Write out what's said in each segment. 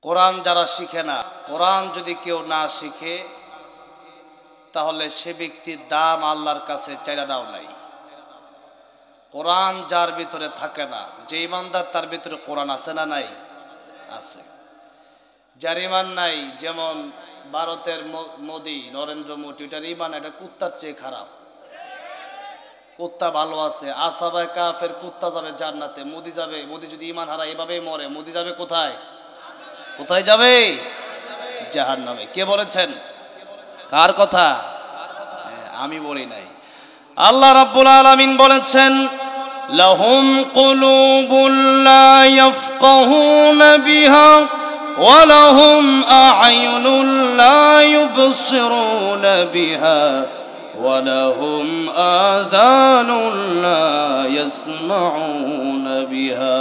কোরআন যারা শিখে না, কোরআন যদি কেউ না শিখে তাহলে সে ব্যক্তির দাম আল্লাহর কাছে চাইরা দাও নাই। কোরআন যার ভিতরে থাকে না, যে ইমানদার তার ভিতরে কোরআন আছে না নাই? আছে। যার ইমান নাই, যেমন ভারতের মোদি, নরেন্দ্র মোদি, এটার ইমান এটা কুত্তার চেয়ে খারাপ। কুত্তা ভালো আছে, আসাবায় কাফের, কুত্তা যাবে জান্নাতে, মোদি যাবে। মোদি যদি ইমান হারা এভাবেই মরে, মোদি যাবে কোথায়? কোথায় যাবে? জাহান্নামে। কে বলেছেন? কার কথা? আমি বলি নাই, আল্লাহ রাব্বুল আলামিন বলেছেন, লাহুম কুলুবুন লা ইয়াফকাহুনা বিহা ওয়া লাহুম আ'য়ুনুন লা ইউবসিরুনা বিহা ওয়া লাহুম আযানুন লা ইয়াসমাউনা বিহা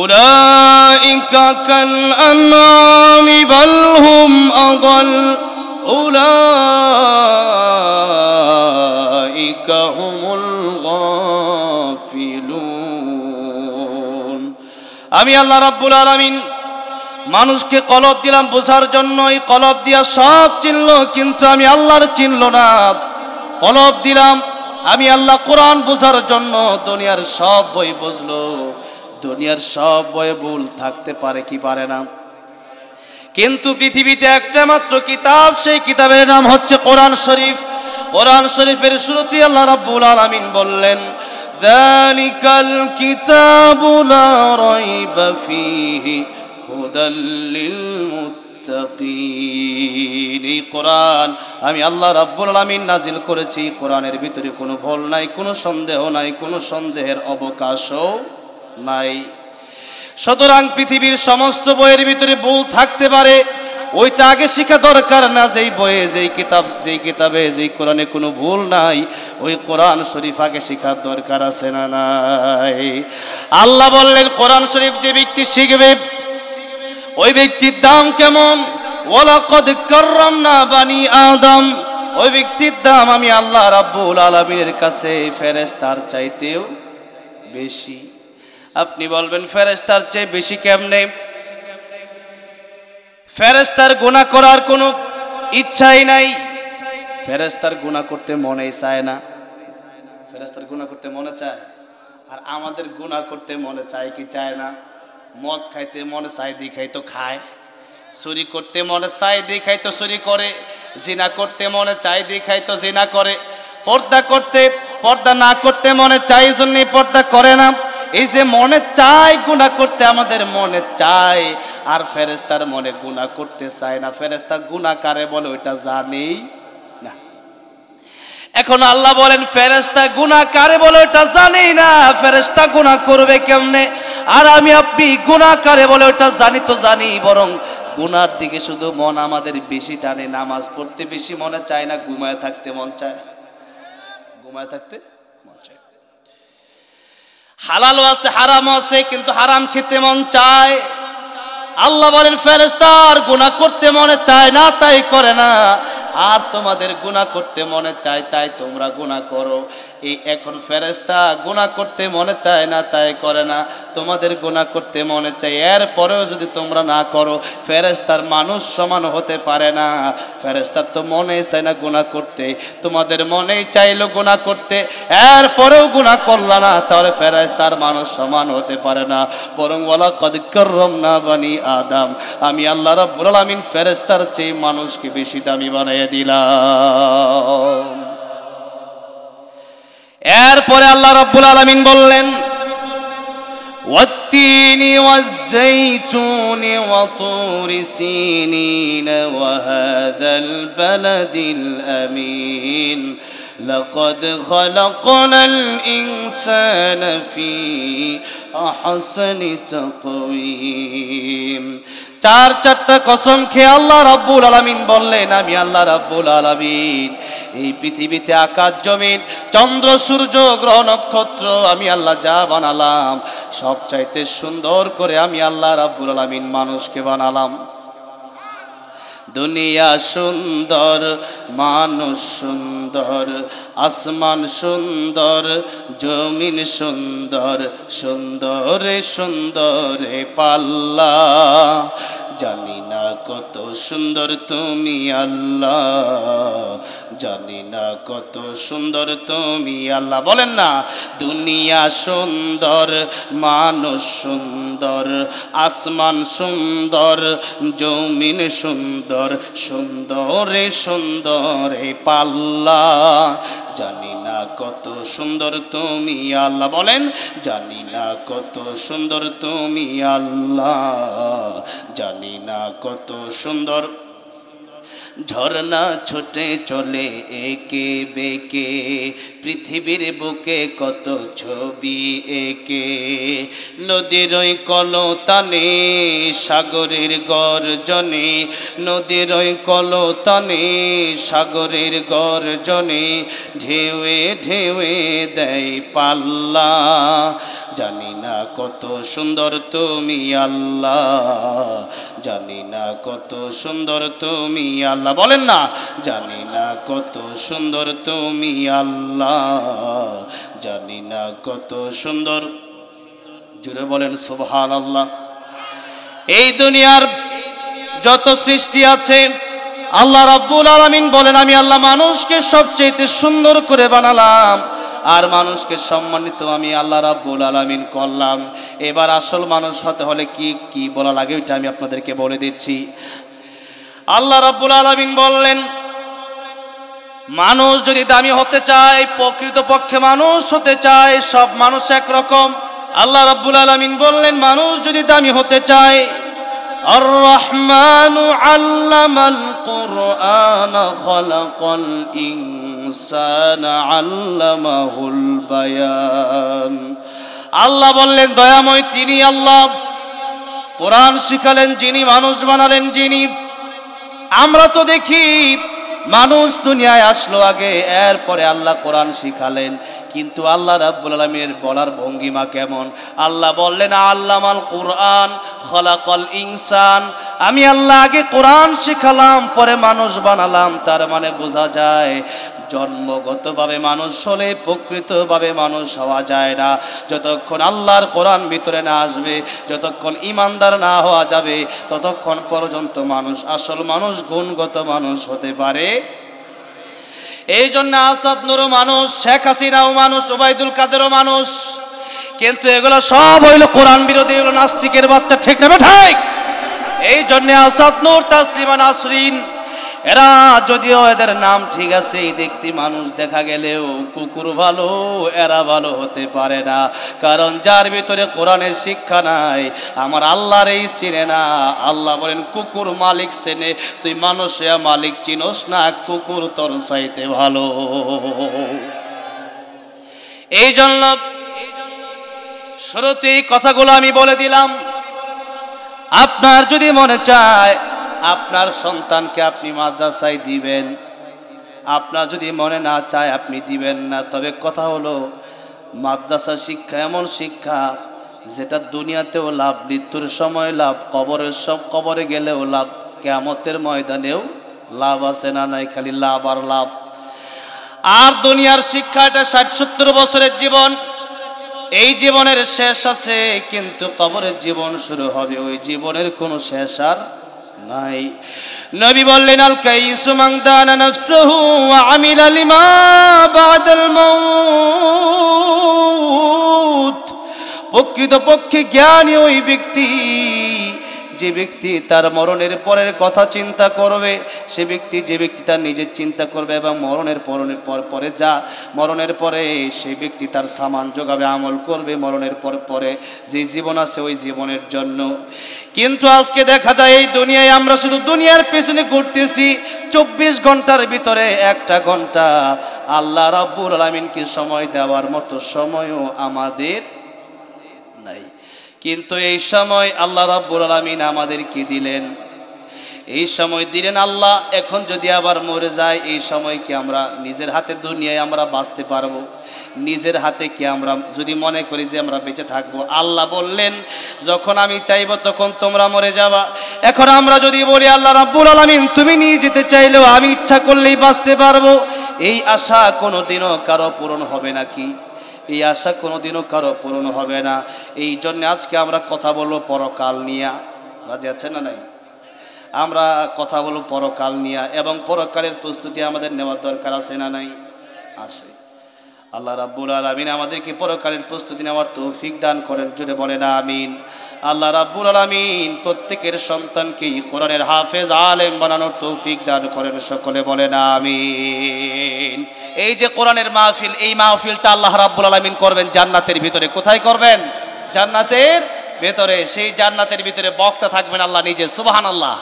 উলাইকা কাল আনআমি বাল হুম আদাল উলাইকা হুমুল গাফিলুন। আমি আল্লাহ রাব্বুল আলামিন মানুষকে কলব দিলাম বোঝার জন্য, এই কলব দিয়া সব চিনল, কিন্তু আমি আল্লাহর চিনল না। কলব দিলাম আমি আল্লাহ কোরআন বোঝার জন্য, দুনিয়ার সব বই বুঝলো। দুনিয়ার সব বইয়ে ভুল থাকতে পারে কি পারে না? কিন্তু পৃথিবীতে একটা মাত্র কিতাব, সেই কিতাবের নাম হচ্ছে কোরআন শরীফ। কোরআন শরীফের শুরুতে আল্লাহ রাব্বুল আলামিন বললেন, যালিকাল কিতাবু লা রাইবা ফীহি হুদাল লিল মুত্তাকিন। এই কোরআন আমি আল্লাহ রাব্বুল আলামিন নাজিল করেছি। কোরআনের ভিতরে কোনো ভুল নাই, কোনো সন্দেহ নাই, কোনো সন্দেহের অবকাশও নাই। সুতরাং পৃথিবীর সমস্ত বইয়ের ভিতরে ভুল থাকতে পারে, ওইটা আগে শেখা দরকার না। যেই বইয়ে, যেই কিতাবে, যেই কোরআনে কোনো ভুল নাই, ওই কোরআন শরীফ আগে শেখার দরকার আছে না নাই? আল্লাহ বললেন, কোরআন শরীফ যে ব্যক্তি শিখবে ওই ব্যক্তির দাম কেমন? ওয়ালাকাদ কাররামনা বানি আদম। ওই ব্যক্তির দাম আমি আল্লাহ রাব্বুল আলামিনের কাছে ফেরেশতার চাইতেও বেশি। আপনি বলবেন ফেরেশতার চেয়ে বেশি কেমনে? ফেরেশতার গুনাহ করার কোনো ইচ্ছাই নাই, ফেরেশতার গুনাহ করতে মনেই চায় না। ফেরেশতার গুনাহ করতে মনে চায়, আর আমাদের গুনাহ করতে মনে চায় কি চায় না? মদ খাইতে মনে চায়, দেখাই তো খায়। চুরি করতে মনে চায়, দেখাই তো চুরি করে। জিনা করতে মনে চায়, দেখাই তো জিনা করে। পর্দা না করতে মনে চায়, এই জন্যই পর্দা করে না। এই যে মনে চায় গুনাহ করতে, আমাদের মনে চায়, আর ফেরেশতার মনে গুনাহ করতে চায় না। ফেরেশতা গুনাহ কারে বলে ওইটা জানেই না। এখন আল্লাহ বলেন ফেরেশতা গুনাহ কারে বলে ওটা জানেই না, ফেরেশতা গুনাহ করবে কেমনে? আর আমি আপনি গুনাহ কারে বলে ওটা জানি তো জানি, বরং গুনার দিকে শুধু মন আমাদের বেশি টানে। নামাজ পড়তে বেশি মনে চায় না, ঘুমায় থাকতে মন চায়। ঘুমায় থাকতে মন চায়। হালালও আছে, হারামও আছে, কিন্তু হারাম খেতে মন চায়। আল্লাহ বলেন ফেরেশতার গুনাহ করতে মনে চায় না, তাই করে না। আর তোমাদের গুনাহ করতে মনে চায়, তাই তোমরা গুনাহ করো। এই এখন ফেরেশতা গুনাহ করতে মনে চায় না, তাই করে না। তোমাদের গুনাহ করতে মনে চায়, এরপরেও যদি তোমরা না করো, ফেরেশতার মানুষ সমান হতে পারে না। ফেরেশতার তো মনেই চায় না গুনাহ করতে, তোমাদের মনেই চাইলো গুনাহ করতে, এরপরেও গুনাহ করলা না, তাহলে ফেরেশতার মানুষ সমান হতে পারে না। বরং ওয়ালাকাদ কাররামনা বানি আদম, আমি আল্লাহ রাব্বুল আলামিন ফেরেশতার চেয়ে মানুষকে বেশি দামি বানাই দিলাম। এরপরে আল্লাহ রাব্বুল আলামিন বললেন, ওয়াত্তিনি ওয়াজ-যাইতুনি ওয়া তুরি সিনিন ওয়া হাযাল বালাদিল আমিন লাকাদ খালাকনাল ইনসানা ফি আহসানি তাকওয়িম। চারটা কসম খেয়ে আল্লাহ রাব্বুল আলামিন বললেন, আমি আল্লাহ রাব্বুল আলামিন এই পৃথিবীতে আকাশ জমিন, চন্দ্র সূর্য গ্রহ নক্ষত্র আমি আল্লাহ যা বানালাম, সব চাইতে সুন্দর করে আমি আল্লাহ রাব্বুল আলামিন মানুষকে বানালাম। দুনিয়া সুন্দর, মানুষ সুন্দর, আসমান সুন্দর, জমিন সুন্দর, সুন্দরে সুন্দরে পাল্লা। জানি না কত সুন্দর তুমি আল্লাহ, জানি না কত সুন্দর তুমি আল্লাহ। বলেন না, দুনিয়া সুন্দর, মানুষ সুন্দর, আসমান সুন্দর, জমিন সুন্দর, সুন্দরে সুন্দরে পাল্লা। জানি না কত সুন্দর তুমি আল্লাহ। বলেন, জানি না কত সুন্দর তুমি আল্লাহ, জানি না কত সুন্দর। ঝর্ণা ছুটে চলে একে বেকে, পৃথিবীর বুকে কত ছবি একে। নদীর ওই কলতানে, সাগরের গর্জনে, নদীর ওই কলতানে, সাগরের গর্জনে, ঢেউয়ে ঢেউয়ে দেয় পাল্লা। জানি না কত সুন্দর তুমি আল্লাহ, জানি না কত সুন্দর তুমি আল্লাহ। বলেন না, জানি না কত সুন্দর তুমি আল্লাহ, জানি না কত সুন্দর। জুড়ে বলেন সুবহানাল্লাহ। এই দুনিয়ার যত সৃষ্টি আছে আল্লাহ রাব্বুল আলামিন বলেন, আমি আল্লাহ মানুষকে সবচেয়ে সুন্দর করে বানালাম আর মানুষকে সম্মানিত আমি আল্লাহ রাব্বুল আলামিন করলাম। এবার আসল মানুষ হতে হলে কি কি বলা লাগে ওইটা আমি আপনাদেরকে বলে দিচ্ছি। আল্লাহ রাব্বুল আলামিন বললেন, মানুষ যদি দামি হতে চায়, প্রকৃতপক্ষে মানুষ হতে চায়, সব মানুষ একরকম। আল্লাহ রাব্বুল আলামিন বললেন, মানুষ যদি দামি হতে চায়, আর রহমানু আল্লামাল কুরআন খালাকাল ইনসানা আল্লামাহুল বায়ান। আল্লাহ বললেন, দয়াময় তিনি আল্লাহ, কোরআন শিখালেন যিনি, মানুষ বানালেন যিনি। আমরা তো দেখি মানুষ দুনিয়ায় আসলো আগে, এরপরে আল্লাহ কোরআন শিখালেন, কিন্তু আল্লাহ রাব্বুল আলামিনের বলার ভঙ্গিমা কেমন? আল্লাহ বললেন, আল্লামাল কুরআন খালাকাল ইনসান। আমি আল্লাহ আগে কোরআন শিখালাম, পরে মানুষ বানালাম। তার মানে বোঝা যায় জন্মগতভাবে মানুষ হলে প্রকৃতভাবে মানুষ হওয়া যায় না। যতক্ষণ আল্লাহর কোরআন ভিতরে না আসবে, যতক্ষণ ইমানদার না হওয়া যাবে, ততক্ষণ পর্যন্ত মানুষ আসল মানুষ, গুণগত মানুষ হতে পারে। এই জন্য আসাদ নূরও মানুষ, শেখ হাসিনাও মানুষ, ওবায়দুল কাদেরও মানুষ, কিন্তু এগুলো সব হইল কোরআন বিরোধী, এগুলো নাস্তিকের বাচ্চা। ঠিক না ঠিক? এই জন্য আসাদ নূর, তাসলিমা নাসরিন, এরা যদিও এদের নাম ঠিক আছে, এই দেখতে মানুষ দেখা গেলেও কুকুর ভালো, এরা ভালো হতে পারে না। কারণ যার ভিতরে কোরআনের শিক্ষা নাই, আমার আল্লাহর এই চিনে না। আল্লাহ বলেন, কুকুর মালিক চেনে, তুই মানুষ মালিক চিনোস না, কুকুর তোর চাইতে ভালো। এই জন্য শুরুতেই কথাগুলো আমি বলে দিলাম। আপনার যদি মনে চায় আপনার সন্তানকে আপনি মাদ্রাসায় দিবেন, আপনার যদি মনে না চায় আপনি দিবেন না। তবে কথা হলো, মাদ্রাসা শিক্ষা এমন শিক্ষা যেটা দুনিয়াতেও লাভ, মৃত্যুর সময় লাভ, কবরে গেলেও লাভ, কিয়ামতের ময়দানেও লাভ আছে না নাই? খালি লাভ আর লাভ। আর দুনিয়ার শিক্ষা এটা 60-70 বছরের জীবন, এই জীবনের শেষ আছে, কিন্তু কবরের জীবন শুরু হবে, ওই জীবনের কোনো শেষ আর নাই। নবী বললেন, আল কাইসু মান দানা নাফসুহু ওয়া আমিলা লিমা বাদাল মাউত। প্রকৃতপক্ষে জ্ঞানী ওই ব্যক্তি, যে ব্যক্তি তার মরণের পরের কথা চিন্তা করবে, সে ব্যক্তি, যে ব্যক্তি তার নিজের চিন্তা করবে এবং মরণের পরে মরণের পরে সেই ব্যক্তি তার সামান যোগাবে, আমল করবে মরণের পরে যে জীবন আছে ওই জীবনের জন্য। কিন্তু আজকে দেখা যায় এই দুনিয়ায় আমরা শুধু দুনিয়ার পেছনে ঘুরতেছি। 24 ঘন্টার ভিতরে 1টা ঘন্টা আল্লাহ রাব্বুল আলামিনকে সময় দেওয়ার মতো সময়ও আমাদের নাই। কিন্তু এই সময় আল্লাহ রাব্বুল আলামিন আমাদেরকে দিলেন। এই সময় দিলেন আল্লাহ। এখন যদি আবার মরে যায়, এই সময় কি আমরা নিজের হাতে দুনিয়ায় আমরা বাঁচতে পারবো? নিজের হাতে কি আমরা যদি মনে করি যে আমরা বেঁচে থাকবো? আল্লাহ বললেন যখন আমি চাইবো তখন তোমরা মরে যাবা। এখন আমরা যদি বলি আল্লাহ রাব্বুল আলামিন তুমি নিয়ে যেতে চাইলেও আমি ইচ্ছা করলেই বাঁচতে পারবো, এই আশা কোনোদিনও কারো পূরণ হবে নাকি? এই আশা কোনোদিনও কারো পূরণ হবে না। এই জন্য আজকে আমরা কথা বলবো পরকাল নিয়ে। রাজি আছেন না নাই? আমরা কথা বলবো পরকাল নিয়ে, এবং পরকালের প্রস্তুতি আমাদের নেওয়ার দরকার আছে না নাই? আছে। আল্লাহ রাব্বুল আলামিন আমাদেরকে পরকালের প্রস্তুতি নেওয়ার তৌফিক দান করেন, জুড়ে বলেন আমিন। আল্লাহ রাব্বুল আলামিন প্রত্যেকের সন্তানকে কোরআনের হাফেজ আলেম বানানোর তৌফিক দান করেন, সকলে বলেন আমিন। এই যে কোরআনের মাহফিল, এই মাহফিলটা আল্লাহ রাব্বুল আলামিন করবেন জান্নাতের ভিতরে। কোথায় করবেন? জান্নাতের ভিতরে। সেই জান্নাতের ভিতরে বক্তা থাকবেন আল্লাহ নিজে, সুবহানাল্লাহ।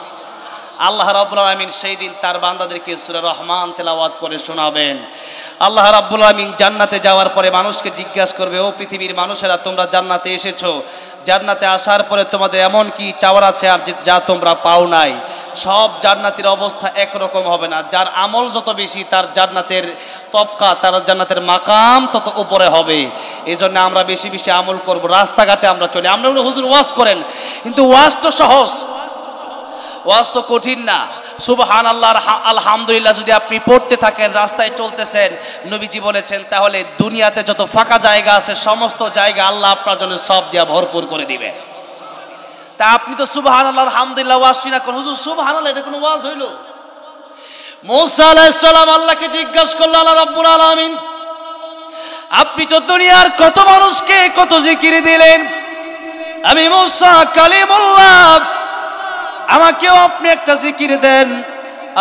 আল্লাহ রাব্বুল আলামিন সেই দিন তার বান্দাদেরকে সূরা রহমান তেলাওয়াত করে শোনাবেন। আল্লাহ রাব্বুল আলামিন জান্নাতে যাওয়ার পরে মানুষকে জিজ্ঞাসা করবে, ও পৃথিবীর মানুষেরা তোমরা জান্নাতে এসেছো, জান্নাতে আসার পরে তোমাদের এমন কি চাওয়ার আছে আর যা তোমরা পাও নাই? সব জান্নাতের অবস্থা একরকম হবে না। যার আমল যত বেশি তার জান্নাতের তবকা, তার জান্নাতের মাকাম তত উপরে হবে। এই জন্য আমরা বেশি বেশি আমল করব। রাস্তাঘাটে আমরা চলি, আমরা বলি হুজুর ওয়াজ করেন, কিন্তু ওয়াজ তো সহজ, ওয়াজ তো কঠিন না। সুবহানাল্লাহ আলহামদুলিল্লাহ যদি আপনি পড়তে থাকেন, রাস্তায় চলতেছেন, নবীজি বলেছেন, তাহলে দুনিয়াতে যত ফাঁকা জায়গা আছে সমস্ত জায়গা আল্লাহ আপনার জন্য সব দিয়া ভরপুর করে দিবেন। তা আপনি তো সুবহানাল্লাহ আলহামদুলিল্লাহ ওয়াজ শুনা করেন, হুজুর সুবহানাল্লাহ এটা কোনো ওয়াজ হইল? মূসা আলাইহিস সালাম আল্লাহকে জিজ্ঞাসা করলেন, আল্লাহ রাব্বুল আলামিন আপনি তো দুনিয়ার কত মানুষকে কত জিকির দিলেন, আমি মূসা কালিমুল্লাহ, আমাকেও আপনি একটা জিকির দেন।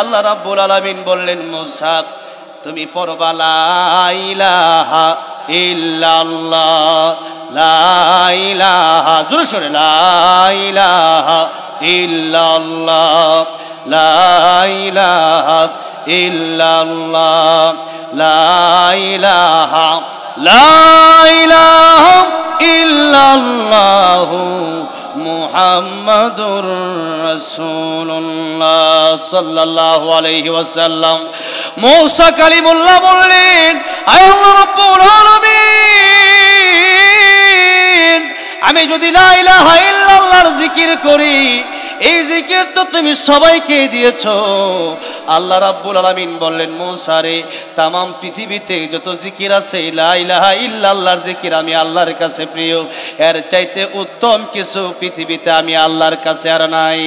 আল্লাহ রাব্বুল আলামিন বললেন, মূসা তুমি পড়বা লা ইলাহা ইল্লাল্লাহ, লা ইলাহা, জোরে সোরে লা ইলাহা ইল্লাল্লাহ, লা ইলাহা ইল্লাল্লাহ, লা ইলাহা, লা ইলাহা ইল্লাল্লাহু মুহাম্মাদুর রাসূলুল্লাহ সাল্লাল্লাহু আলাইহি ওয়াসাল্লাম। মূসা কালিমুল্লাহ বললেন, আয় আল্লাহ রাব্বুল আলামিন, আমি যদি লা ইলাহা ইল্লাল্লাহর জিকির করি, এই জিকির তো তুমি সবাইকে দিয়েছো। আল্লাহ রাব্বুল আলামিন বললেন, মূসা রে, তামাম পৃথিবীতে যত জিকির আছে লা ইলাহা ইল্লাল্লাহর জিকির আমি আল্লাহর কাছে প্রিয়, এর চাইতে উত্তম কিছু পৃথিবীতে আমি আল্লাহর কাছে আর নাই।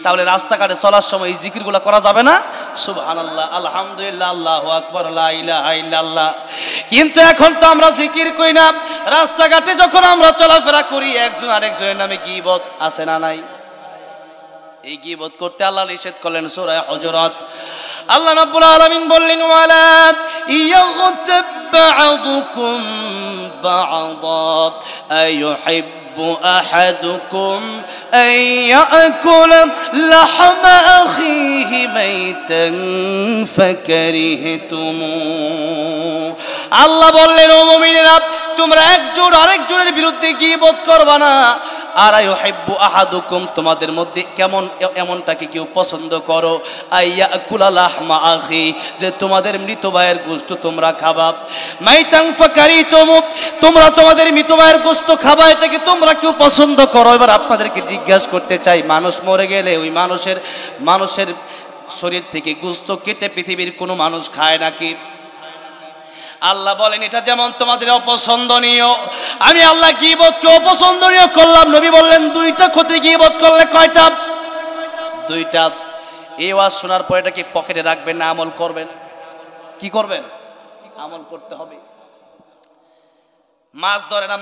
তাহলে রাস্তাঘাটে চলার সময় এই জিকিরগুলো করা যাবে না? সুবহানাল্লাহ, আলহামদুলিল্লাহ, আল্লাহু আকবার, লা ইলাহা ইল্লাল্লাহ। কিন্তু এখন তো আমরা জিকির করি না। রাস্তাঘাটে যখন আমরা চলাফেরা করি, একজন আরেকজনের নামে গীবত আছে না নাই? এই গীবত করতে আল্লাহ নিষেধ করলেন সূরা হুজুরাত। আল্লাহ রাব্বুল আলামিন বললেন, ওয়ালা ইয়াগতাব বা'দুকুম বা'দা আইয়ুহিব্বু আহাদুকুম আন ইয়াকুলা লাহমা আখিহি মাইতান ফাকারিহতুম। আল্লাহ বললেন, ও মুমিনেরা, তোমরা একজন আরেকজনের বিরুদ্ধে গীবত করবা না। আর আইয়ুহিব্বু আহাদুকুম, তোমাদের মধ্যে কেমন এমনটাকে কেউ পছন্দ করো, আইয়াকুলা লাহমা আখি, যে তোমাদের মৃত ভাইয়ের গোশত তোমরা খাবা, মাইতান ফাকারিতুম, তোমরা তোমাদের মৃত ভাইয়ের গোশত খাবা, এটাকে তোমরা কেউ পছন্দ করো? এবার আপনাদেরকে জিজ্ঞাসা করতে চাই, মানুষ মরে গেলে ওই মানুষের শরীর থেকে গোশত কেটে পৃথিবীর কোনো মানুষ খায় নাকি? আল্লাহ বলেন, এটা যেমন তোমাদের অপছন্দনীয়, আমি আল্লাহ গীবতকে অপছন্দনীয় করলাম। নবী বললেন, দুইটা ক্ষতি গীবত করলে কয়টা? দুইটা। এই ওয়াজ শোনার পর এটা কি পকেটে রাখবেন না আমল করবেন? কি করবেন? আমল করতে হবে। মাছ ধরে না,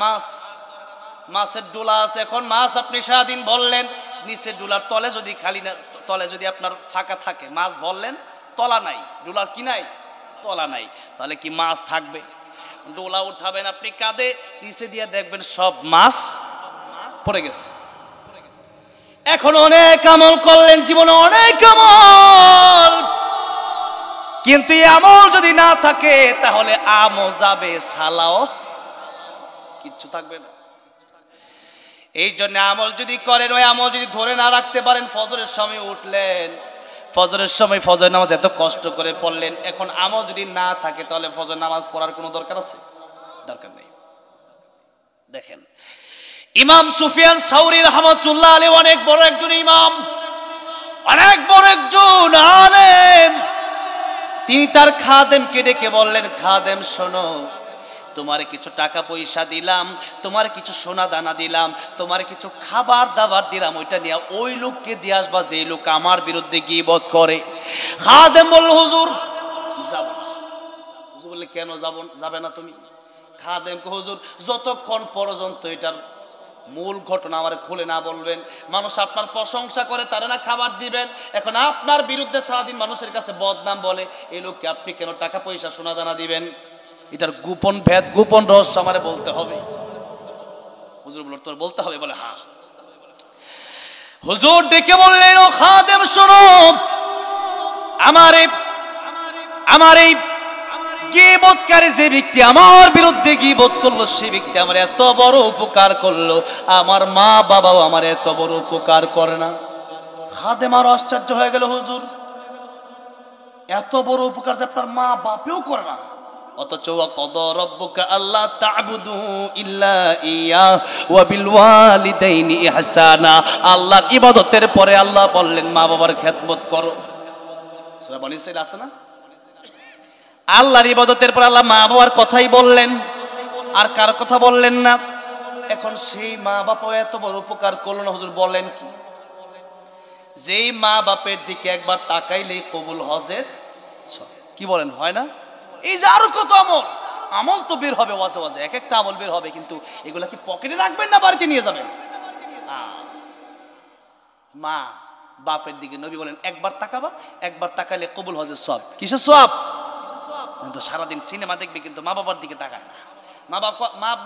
মাছের ডোলা আছে। এখন মাছ আপনি সারাদিন বললেন, নিচে ডোলার তলে যদি খালি না, তলে যদি আপনার ফাঁকা থাকে, মাছ বললেন, তলা নাই, ডোলার কি নাই, তলা নাই, তাহলে কি মাছ থাকবে? ডোলা উঠাবেন আপনি কাঁধে, নিচে দিয়ে দেখবেন সব মাছ পড়ে গেছে। এখন অনেক আমল করলেন, জীবনে অনেক আমল, কিন্তু এই আমল যদি না থাকে তাহলে আমও যাবে, সালাও কিচ্ছু থাকবে না। এই জন্য আমল যদি করেন, ওই আমল যদি ধরে না রাখতে পারেন, ফজরের সময় উঠলেন, ফজরের সময় ফজর নামাজ এত কষ্ট করে পড়লেন, এখন আমল যদি না থাকে তাহলে ফজর নামাজ পড়ার কোনো দরকার আছে? দরকার নেই। দেখেন ইমাম সুফিয়ান সাউরি রাহমাতুল্লাহ আলাইহি অনেক বড় একজন ইমাম, অনেক বড় একজন আলেম। তিনি তার খাদেমকে ডেকে বললেন, খাদেম শোনো, তোমার কিছু টাকা পয়সা দিলাম, তোমার কিছু সোনা দানা দিলাম, তোমার কিছু খাবার দাবার দিলাম, ওইটা নিয়ে ওই লোককে দিয়ে আসবা যে লোক আমার বিরুদ্ধে গীবত করে। খাদেম বলল, হুজুর যাব না। হুজুর বললে, কেন যাবে না তুমি? খাদেমকে, হুজুর যতক্ষণ পর্যন্ত এটার মূল ঘটনা আমার খুলে না বলবেন, মানুষ আপনার প্রশংসা করে তারা না খাবার দিবেন, এখন আপনার বিরুদ্ধে সারাদিন মানুষের কাছে বদনাম বলে, এই লোককে আপনি কেন টাকা পয়সা সোনা দানা দিবেন? এটার গোপন ভেদ, গোপন রহস্য আমারে বলতে হবে। হুজুর বলল, তোর বলতে হবে? বলে, হ্যাঁ। হুজুর ডেকে বললেন, ও খাদেম শোনো, আমার এই গীবতকারী যে ব্যক্তি আমার বিরুদ্ধে গীবত করলো, সেই ব্যক্তি আমার এত বড় উপকার করলো, আমার মা বাবাও আমার এত বড় উপকার করে না। খাদেম আরো আশ্চর্য হয়ে গেল, হুজুর এত বড় উপকার যে আপনার মা বাপেও করে না, অথচ ওয়াকাদা রাব্বুকা আল্লা তা'বুদু ইল্লা ইয়া ওয়া বিল ওয়ালিদাইনি ইহসানা। আল্লাহর ইবাদতের পরে আল্লাহ বললেন মা বাবার খেদমত করো। সূরা বনী ইসরাঈল আছে না? আল্লাহর ইবাদতের পর আল্লাহ মা বাবার কথাই বললেন, আর কার কথা বললেন না। এখন সেই মা বাবাও এত বড় উপকার করলো না, হুজুর বলেন কি? যেই মা বাপের দিকে একবার তাকাইলেই কবুল হজের, কি বলেন, হয় না? এই যে আরো কত আমল তো বের হবে ওয়াজে ওয়াজে, এক একটা আমল বের হবে, কিন্তু এগুলা কি পকেটে রাখবেন না বাড়িতে নিয়ে যাবেন? মা বাপের দিকে নবী বলেন একবার তাকাবা, একবার তাকাইলে কবুল হজের সওয়াব। কিসের সওয়াব? কিন্তু সারাদিন সিনেমা দেখবে কিন্তু মা বাবার দিকে তাকায় না।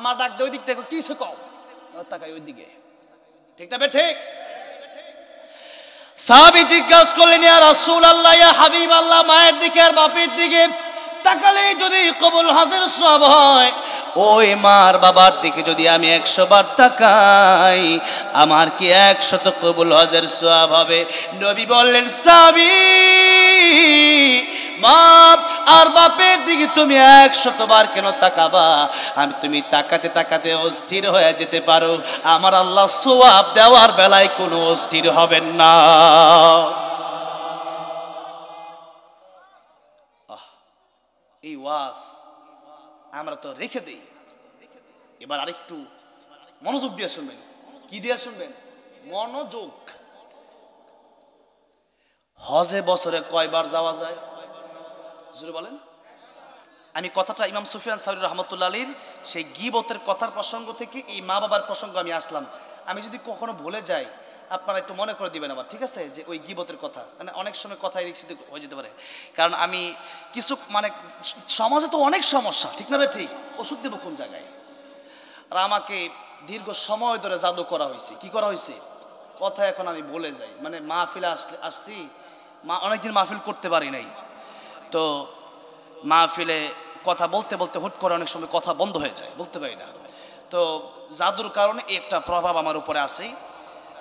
মা ডাক দে ওই দিক থেকে, কিসে কও, তাকাই ওই দিকে। ঠিক না? ঠিক। সাহাবী জিজ্ঞাসা করলেন, ইয়া রাসূলুল্লাহ, ইয়া হাবিবাল্লাহ, মায়ের দিকে আর বাপের দিকে তাকালে যদি কবুল হজের সওয়াব হয়, ওই মার বাবার দিকে যদি আমি 100 বার তাকাই, আমার কি 100 কবুল হজের সওয়াব হবে? নবী বললেন, সাহাবী, মা আর বাপের দিকে তুমি 100 বার কেন তাকাবা? তুমি তাকাতে তাকাতে অস্থির হয়ে যেতে পারো, আমার আল্লাহ সওয়াব দেওয়ার বেলায় কোনো অস্থির হবেন না। এই ওয়াজ আমরা তো রেখে দেই। এবার আরেকটু মনোযোগ দিয়ে শুনবেন। কি দিয়ে শুনবেন? মনোযোগ। হজে বছরে কয়বার যাওয়া যায়? জোরে বলেন। আমি কথাটা ইমাম সুফিয়ান সাউরি রাহমাতুল্লাহ আলাইহির সেই গীবতের কথার প্রসঙ্গ থেকে এই মা বাবার প্রসঙ্গ আমি আসলাম। আমি যদি কখনো ভুলে যাই, আপনারা একটু মনে করে দিবেন আবার, ঠিক আছে? যে ওই গীবতের কথা, মানে অনেক সময় কথা এদিক সেদিক হয়ে যেতে পারে, কারণ আমি কিছু মানে সমাজে তো অনেক সমস্যা, ঠিক না? ঠিক। ওষুধ দেবো কোন জায়গায়? আর আমাকে দীর্ঘ সময় ধরে জাদু করা হয়েছে। কি করা হয়েছে? কথা এখন আমি বলে যাই, মানে মাহফিলে আসছি, অনেকদিন মাহফিল করতে পারি নাই, তো মাহফিলে কথা বলতে বলতে হুট করে অনেক সময় কথা বন্ধ হয়ে যায়, বলতে পারি না। তো জাদুর কারণে একটা প্রভাব আমার উপরে আছে।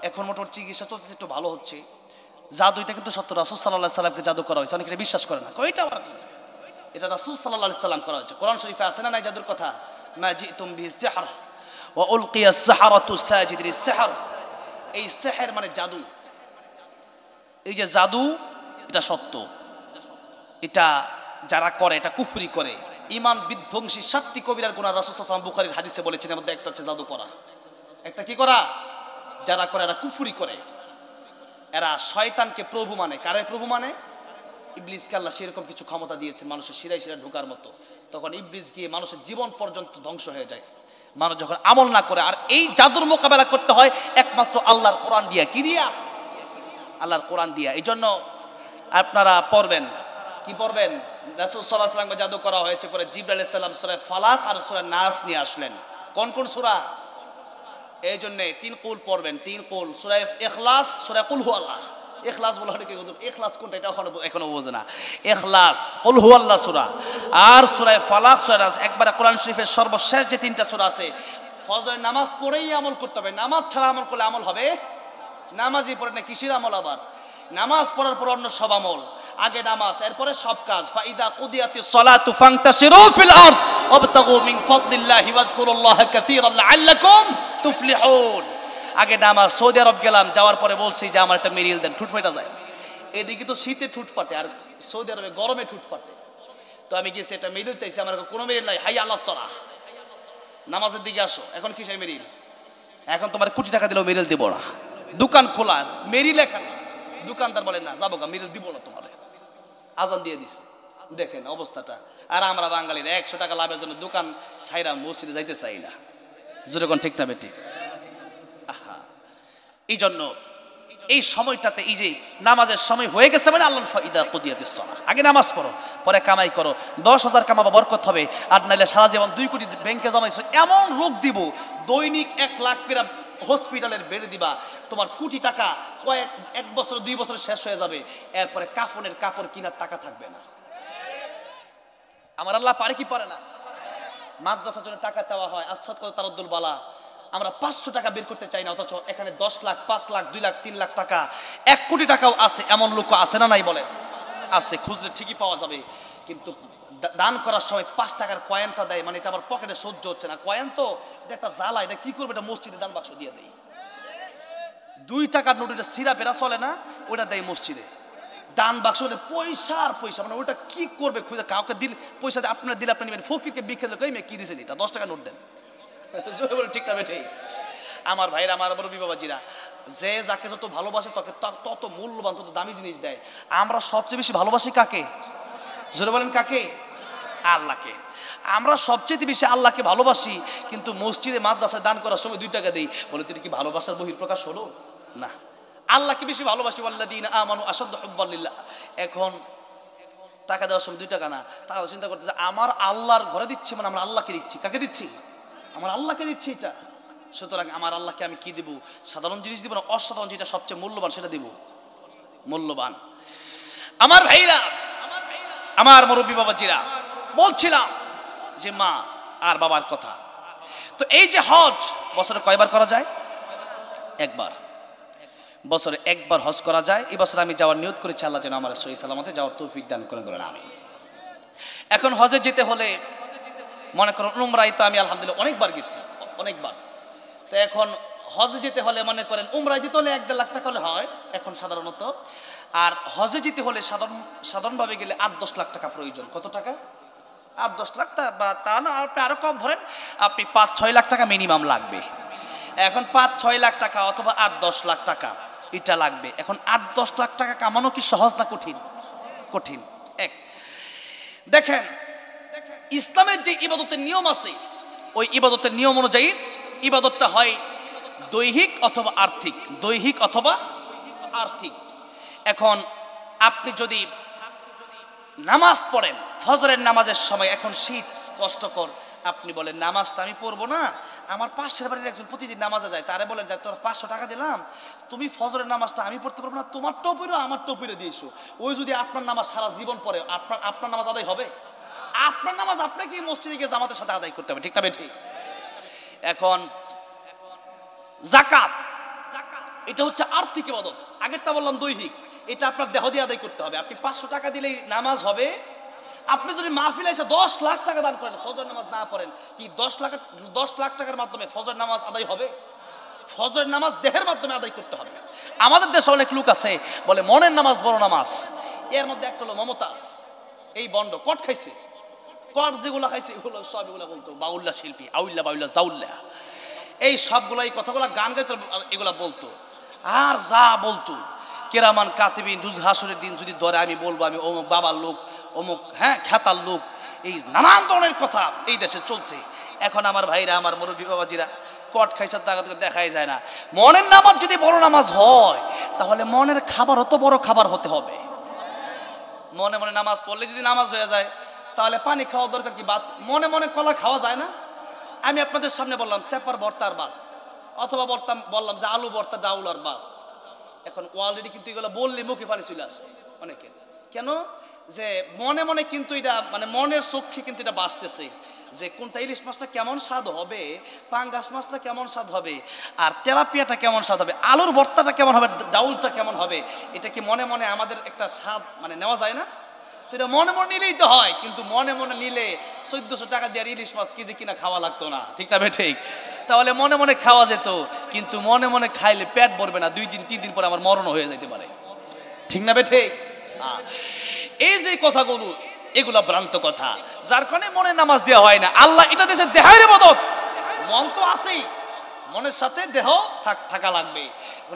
এখন মোটামুটি চিকিৎসা চলছে, একটু ভালো হচ্ছে। জাদু এটা কিন্তু সত্য, রাসূল সাল্লাল্লাহু আলাইহি সাল্লামকে জাদু করা হয়েছে, অনেকে বিশ্বাস করে না, এটা রাসূল সাল্লাল্লাহু আলাইহি সাল্লাম করা হয়েছে। কোরআন শরীফে আছে না নাই জাদুর কথা? মা জিতুম বিস-সিহর ওয়া উলকিয়াস সাহারাতু সাজিদিন সিহর। এই সিহর মানে জাদু। এই যে জাদু, এটা সত্য, এটা যারা করে এটা কুফরি করে, ঈমান বিধ্বংসী 7টি কবিরার গুনাহ রাসূল সাল্লাল্লাহু আলাইহি ওয়াসাল্লাম বুখারীর হাদিসে বলেছেন, এর মধ্যে একটা হচ্ছে জাদু করা। একটা কি করা? যারা করে এরা কুফরি করে, এরা শয়তানকে প্রভু মানে। কারে প্রভু মানে? ইবলিসকে আল্লাহ সেরকম কিছু ক্ষমতা দিয়েছেন মানুষের শিরায় শিরায় ঢোকার মতো। তখন ইবলিস গিয়ে মানুষের জীবন পর্যন্ত ধ্বংস হয়ে যায় মানুষ যখন আমল না করে। আর এই জাদুর মোকাবেলা করতে হয় একমাত্র আল্লাহর কোরআন দিয়া। কি দিয়া? আল্লাহর কোরআন দিয়া। এই জন্য আপনারা পড়বেন, কি পড়বেন? রাসূল সাল্লাল্লাহু আলাইহি ওয়াসাল্লামকে জাদু করা হয়েছে, পরে জিবরাইল আলাইহিস সালাম সূরা ফালাক আর সূরা নাস নিয়ে আসলেন। কোন কোন সূরা? এই জন্য 3 কুল পড়বেন, 3 কুল, সূরা ইখলাস, সূরা কুল হুয়াল্লাহ। ইখলাস বলা হয় কি? ইখলাস কোনটা এটা এখনো বোঝে না। ইখলাস, কুল হুয়াল্লাহ সূরা, আর সূরা ফালাক, সূরা নাস। একবারে কোরআন শরীফের সর্বশেষ যে 3টা সূরা আছে, ফজরের নামাজ পড়েই আমল করতে হবে, নামাজ ছাড়া আমল করলে আমল হবে? নামাজই পড়ে না, কিসের আমল আবার? নামাজ পড়ার পর অন্য সব আমল, আগে নামাজ এরপরে সব কাজ। ফাইদা কুদিয়াতিস সালাতু ফান্তাশিরু ফিল আরদ ওয়াবতাগু মিন ফাদলিল্লাহি ওয়াযকুরুল্লাহা কাসীরান লাআল্লাকুম তুফলিহুন। আগে নামাজ। সৌদি আরব গেলাম, যাওয়ার পরে বলছি যে আমার একটা মেরিল দেন, ঠুট ফাটা যায়। এদিকে তো শীতে ঠুট ফাটে আর সৌদি আরবে গরমে ঠুট ফাটে। তো আমি গিয়েছি একটা মেরিল চাইছি, আমার কোনো মেরিল নাই। হাই আল্লাহ সালাহ, নামাজের দিকে আসো। এখন কিসের মেরিল? এখন তোমার কোটি টাকা দিলেও মেরিল দিব না। দোকান খোলা, মেরিল এখানে। দোকানদার বলে না যাবো গা, মেরিল দিব না তোমার। আজান দিয়ে দিস, দেখেন অবস্থাটা। আর আমরা বাঙালিরা 100 টাকা লাভের জন্য দোকান ছাইরা মসজিদে যাইতে চাই না। যেরকম ঠিক না বেটি? আহা, এই জন্য এই সময়টাতে এই যে নামাজের সময় হয়ে গেছে মানে আল্লাহ ফাইদা কুদিয়াতিস সালাহ, আগে নামাজ পড়ো, পরে কামাই করো। 10,000 কামাবা বরকত হবে। আর নাইলে সারা জীবন 2 কোটি ব্যাংকে জমাইছো, এমন রোগ দিব দৈনিক 1 লাখ করে হসপিটালের বেড়ে দিবা, তোমার কোটি টাকা এক বছর 2 বছর শেষ হয়ে যাবে। এরপরে কাফনের কাপড় কেনার টাকা থাকবে না। আমার আল্লাহ পারে কি পারে না? মাদ্রাসার জন্য টাকা চাওয়া হয়, আসাদ কত তারাদ্দুল বালা, আমরা 500 টাকা বের করতে চাই না, অথচ এখানে 10 লাখ 5 লাখ 2 লাখ 3 লাখ টাকা 1 কোটি টাকাও আছে। এমন লোক আছে না নাই বলে? আছে, খুঁজলে ঠিকই পাওয়া যাবে। কিন্তু দান করার সময় 5 টাকার কয়েনটা দেয়, মানে এটা আমার পকেটে সহ্য হচ্ছে না। কয়েন তো এটা একটা জ্বালা, এটা কি করবে? এটা মসজিদে দান বাক্স দিয়ে দেয়। 2 টাকার নোট, এটা সিরা বেরা চলে না, ওটা দেয় মসজিদে দান বাক্স। পয়সা আর পয়সা, মানে ওটা কি করবে? খুঁজে কাউকে দিল পয়সা, আপনার দিলে আপনি নেবেন। ফকিরকে বিক্ষে দিল, কি দিয়েছেন? এটা 10 টাকা নোট দেন। ঠিক না বেঠে? আমার ভাইরা, আমার মুরব্বি বাবাজিরা, যে যাকে যত ভালোবাসে তাকে তত মূল্যবান, তত দামি জিনিস দেয়। আমরা সবচেয়ে বেশি ভালোবাসি কাকে? জোরে বলেন কাকে? আল্লাহকে। আমরা সবচেয়ে বেশি আল্লাহকে ভালোবাসি, কিন্তু মসজিদে মাদ্রাসায় দান করার সময় 2 টাকা দেই। বলে তুই কি ভালোবাসার বহিঃপ্রকাশ হলো? না, আল্লাহকে বেশি ভালোবাসি। ওয়াল্লাযীনা আমানু আশাদ্দু হুব্বান লিল্লাহ। এখন টাকা দেওয়ার সময় 2 টাকা না, টাকা চিন্তা করতে যে আমার আল্লাহর ঘরে দিচ্ছি, মানে আমরা আল্লাহকে দিচ্ছি। কাকে দিচ্ছি? আমার আল্লাহকে দিচ্ছি। এটা সুতরাং আমার আল্লাহকে আমি কি দিব? সাধারণ জিনিস দিব না, অসাধারণ যেটা সবচেয়ে মূল্যবান সেটা দিব। মূল্যবান। আমার ভাইরা, আমার মুরব্বি বাবাজিরা, বলছিলাম যে মা আর বাবার কথা। তো এই যে হজ বছরে কয়বার করা যায়? একবার। বছরে একবার হজ করা যায়। এই বছর আমি যাওয়ার নিয়ত করেছি, আল্লাহ যেন আমার সহি সালামতে যাওয়ার তৌফিক দান করেন, বলেন আমিন। এখন হজে যেতে হলে মনে করেন উমরায় তো আমি আলহামদুলিল্লাহ অনেকবার গেছি, অনেকবার। তো এখন হজে যেতে হলে মনে করেন উমরায় যেতে হলে 1-1.5 লাখ টাকা হলে হয় এখন সাধারণত। আর হজে যেতে হলে সাধারণভাবে গেলে 8-10 লাখ টাকা প্রয়োজন। কত টাকা? 8-10 লাখ, বা তা না, আপনি আরো কম ধরেন, আপনি 5-6 লাখ টাকা মিনিমাম লাগবে। এখন 5-6 লাখ টাকা অথবা 8-10 লাখ টাকা এটা লাগবে। এখন 8-10 লাখ টাকা কামানো কি সহজ না কঠিন? কঠিন। এক দেখেন, ইসলামের যে ইবাদতের নিয়ম আছে, ওই ইবাদতের নিয়ম অনুযায়ী ইবাদতটা হয় দৈহিক অথবা আর্থিক। দৈহিক অথবা আর্থিক। এখন আপনি যদি নামাজ পড়েন ফজরের নামাজের সময়, এখন শীত কষ্টকর, আপনি বলেন নামাজটা আমি পড়বো না, আমার পাশের বাড়ির একজন প্রতিদিন নামাজে যায়, তারে বলেন যে তোর 500 টাকা দিলাম, তুমি ফজরের নামাজটা আমি পড়তে পারবো না, তোমারটাও পড়ো আমারটাও পড়ে দিয়েছো। ওই যদি আপনার নামাজ সারা জীবন পড়ে, আপনার নামাজ আদায় হবে? আপনার নামাজ আপনাকে মসজিদে গিয়ে জামাতের সাথে আদায় করতে হবে, ঠিক না বেঠি? এখন যাকাত, এটা হচ্ছে আর্থিক ইবাদত। আগেরটা বললাম দৈহিক, এটা আপনার দেহ দিয়ে আদায় করতে হবে। আপনি 500 টাকা দিলেই নামাজ হবে। আপনি যদি মাহফিলে এসে 10 লাখ টাকা দান করেন, ফজর নামাজ না পড়েন, কি 10 লাখ টাকার মাধ্যমে ফজর নামাজ আদায় হবে? ফজর নামাজ দেহের মাধ্যমে আদায় করতে হবে। আমাদের দেশে অনেক লোক আছে বলে মনের নামাজ বড় নামাজ। এর মধ্যে একটা হলো মমতাজ, এই বন্ড কট খাইছে, কট যেগুলো খাইছে এগুলো সব এগুলো বলতো বাউল্লা শিল্পী, আউল্লা বাউল্লা জাউল্লা, এই সবগুলো এই কথাগুলো গান গাইতে এগুলা বলতো। আর যা বলতো কেরামান কাতিবিন রোজ হাসরের দিন যদি ধরে আমি বলবো আমি অমুক বাবার লোক, অমুক খ্যাতার লোক, এই নানান ধরনের কথা এই দেশে চলছে। এখন আমার ভাইরা, আমার মুরব্বি বাবাজিরা, কট খাইসার তাগা দেখাই যায় না। মনের নামাজ যদি বড় নামাজ হয়, তাহলে মনের খাবার অত বড় খাবার হতে হবে। মনে মনে নামাজ পড়লে যদি নামাজ হয়ে যায়, তাহলে পানি খাওয়া দরকার কি? ভাত মনে মনে কলা খাওয়া যায় না? আমি আপনাদের সামনে বললাম সেপার ভর্তার ভাত, অথবা বললাম যে আলু ভর্তা ডাউল আর ভাত। এখন অলরেডি কিন্তু এগুলো বললে মুখে পানি চলে আসে অনেকের। কেন? যে মনে মনে কিন্তু এটা মানে মনের চোখে কিন্তু এটা বাসতেছে যে কোনটা ইলিশ মাছটা কেমন স্বাদ হবে, পাঙ্গাস মাছটা কেমন স্বাদ হবে, আর তেলাপিয়াটা কেমন স্বাদ হবে, আলুর ভর্তাটা কেমন হবে, ডাউলটা কেমন হবে। এটা কি মনে মনে আমাদের একটা স্বাদ মানে নেওয়া যায় না? তো এটা মনে মনে নিলেই তো হয়, কিন্তু মনে মনে নিলে 1400 টাকা দিয়ে ইলিশ মাছ কেজি কিনা খাওয়া লাগতো না, ঠিক না ঠিক? তাহলে মনে মনে খাওয়া যেত, কিন্তু মনে মনে খাইলে পেট ভরবে না, 2 দিন 3 দিন পরে আমার মরণ হয়ে যেতে পারে, ঠিক না ঠিক? এই যে কথাগুলো এগুলা ভ্রান্ত কথা, যার কারণে মনে নামাজ দেওয়া হয় না। আল্লাহ এটা দেশে দেহের ইবাদত, মন তো আছেই, মনের সাথে দেহ থাকা লাগবে,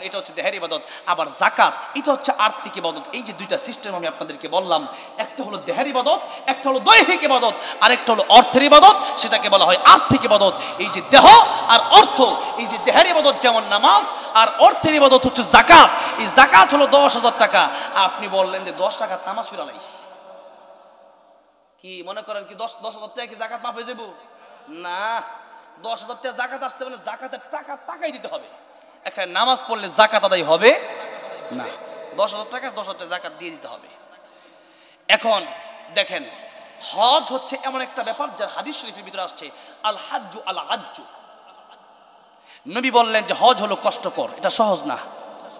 এটা হচ্ছে দেহের ইবাদত। আবার যাকাত এটা হচ্ছে আর্থিক ইবাদত। এই যে দুইটা সিস্টেম আমি আপনাদেরকে বললাম, একটা হলো দেহের ইবাদত, একটা হলো দৈহিক ইবাদত, আরেকটা হলো অর্থের ইবাদত, সেটাকে বলা হয় আর্থিক ইবাদত। এই যে দেহ আর অর্থ, এই যে দেহের ইবাদত যেমন নামাজ, আর অর্থের ইবাদত হচ্ছে যাকাত। এই যাকাত হলো 10,000 টাকা। আপনি বললেন যে 10 টাকা তামাশ ফিরালাই, কি মনে করেন কি 10,000 টাকা কি যাকাত মাফ হয়ে যাবো? না, 10,000 টাকা যাকাত আসতে মানে যাকাতের টাকাই দিতে হবে। এখানে নামাজ পড়লে যাকাত আদায় হবে না, 10,000 টাকা 10,000 টাকা যাকাত দিয়ে দিতে হবে। এখন দেখেন, হজ হচ্ছে এমন একটা ব্যাপার যার হাদিস শরীফের ভিতরে আসছে আল হাজ্জু আল হাজ্জু। নবী বললেন যে হজ হলো কষ্টকর, এটা সহজ না,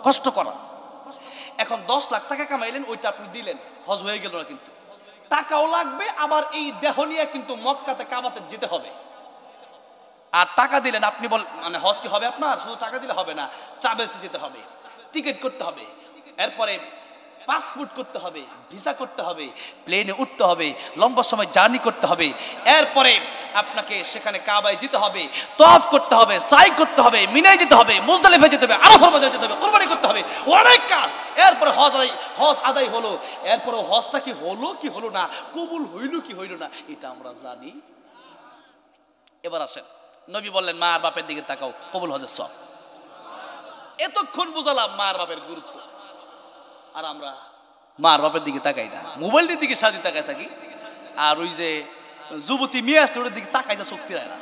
কষ্ট করা। এখন 10 লাখ টাকা কামাইলেন, ওইটা আপনি দিলেন, হজ হয়ে গেল না, কিন্তু টাকাও লাগবে, আবার এই দেহ নিয়ে কিন্তু মক্কাতে কাবাতে যেতে হবে। আর টাকা দিলেন আপনি মানে হজ কি হবে আপনার? শুধু টাকা দিলে হবে না, ট্রাভেলসে যেতে হবে, টিকিট করতে হবে, এরপরে পাসপোর্ট করতে হবে, ভিসা করতে হবে, প্লেনে উঠতে হবে, লম্বা সময় জার্নি করতে হবে, এরপরে আপনাকে সেখানে কাবায় যেতে হবে, তওয়াফ করতে হবে, সাই করতে হবে, মিনায় যেতে হবে, মুজদালিফায় যেতে হবে, আরাফার মধ্যে যেতে হবে, কুরবানি করতে হবে, অনেক কাজ। এরপরে হজ আদায় হলো, এরপরে হজটা কি হলো কি হলো না, কবুল হইল কি হইল না, এটা আমরা জানি। এবার আসেন, নবী বললেন মা আর বাপের দিকে তাকাও, কবুল হজের সব। এতক্ষণ বুঝালাম মা আর বাপের গুরুত্ব, আর আমরা মা আর বাপের দিকে তাকাই না, মোবাইলের দিকে সাথে তাকায় থাকি। আর ওই যে যুবতী মেয়ে আসতে ওদের দিকে তাকাই, চোখ ফিরায় না,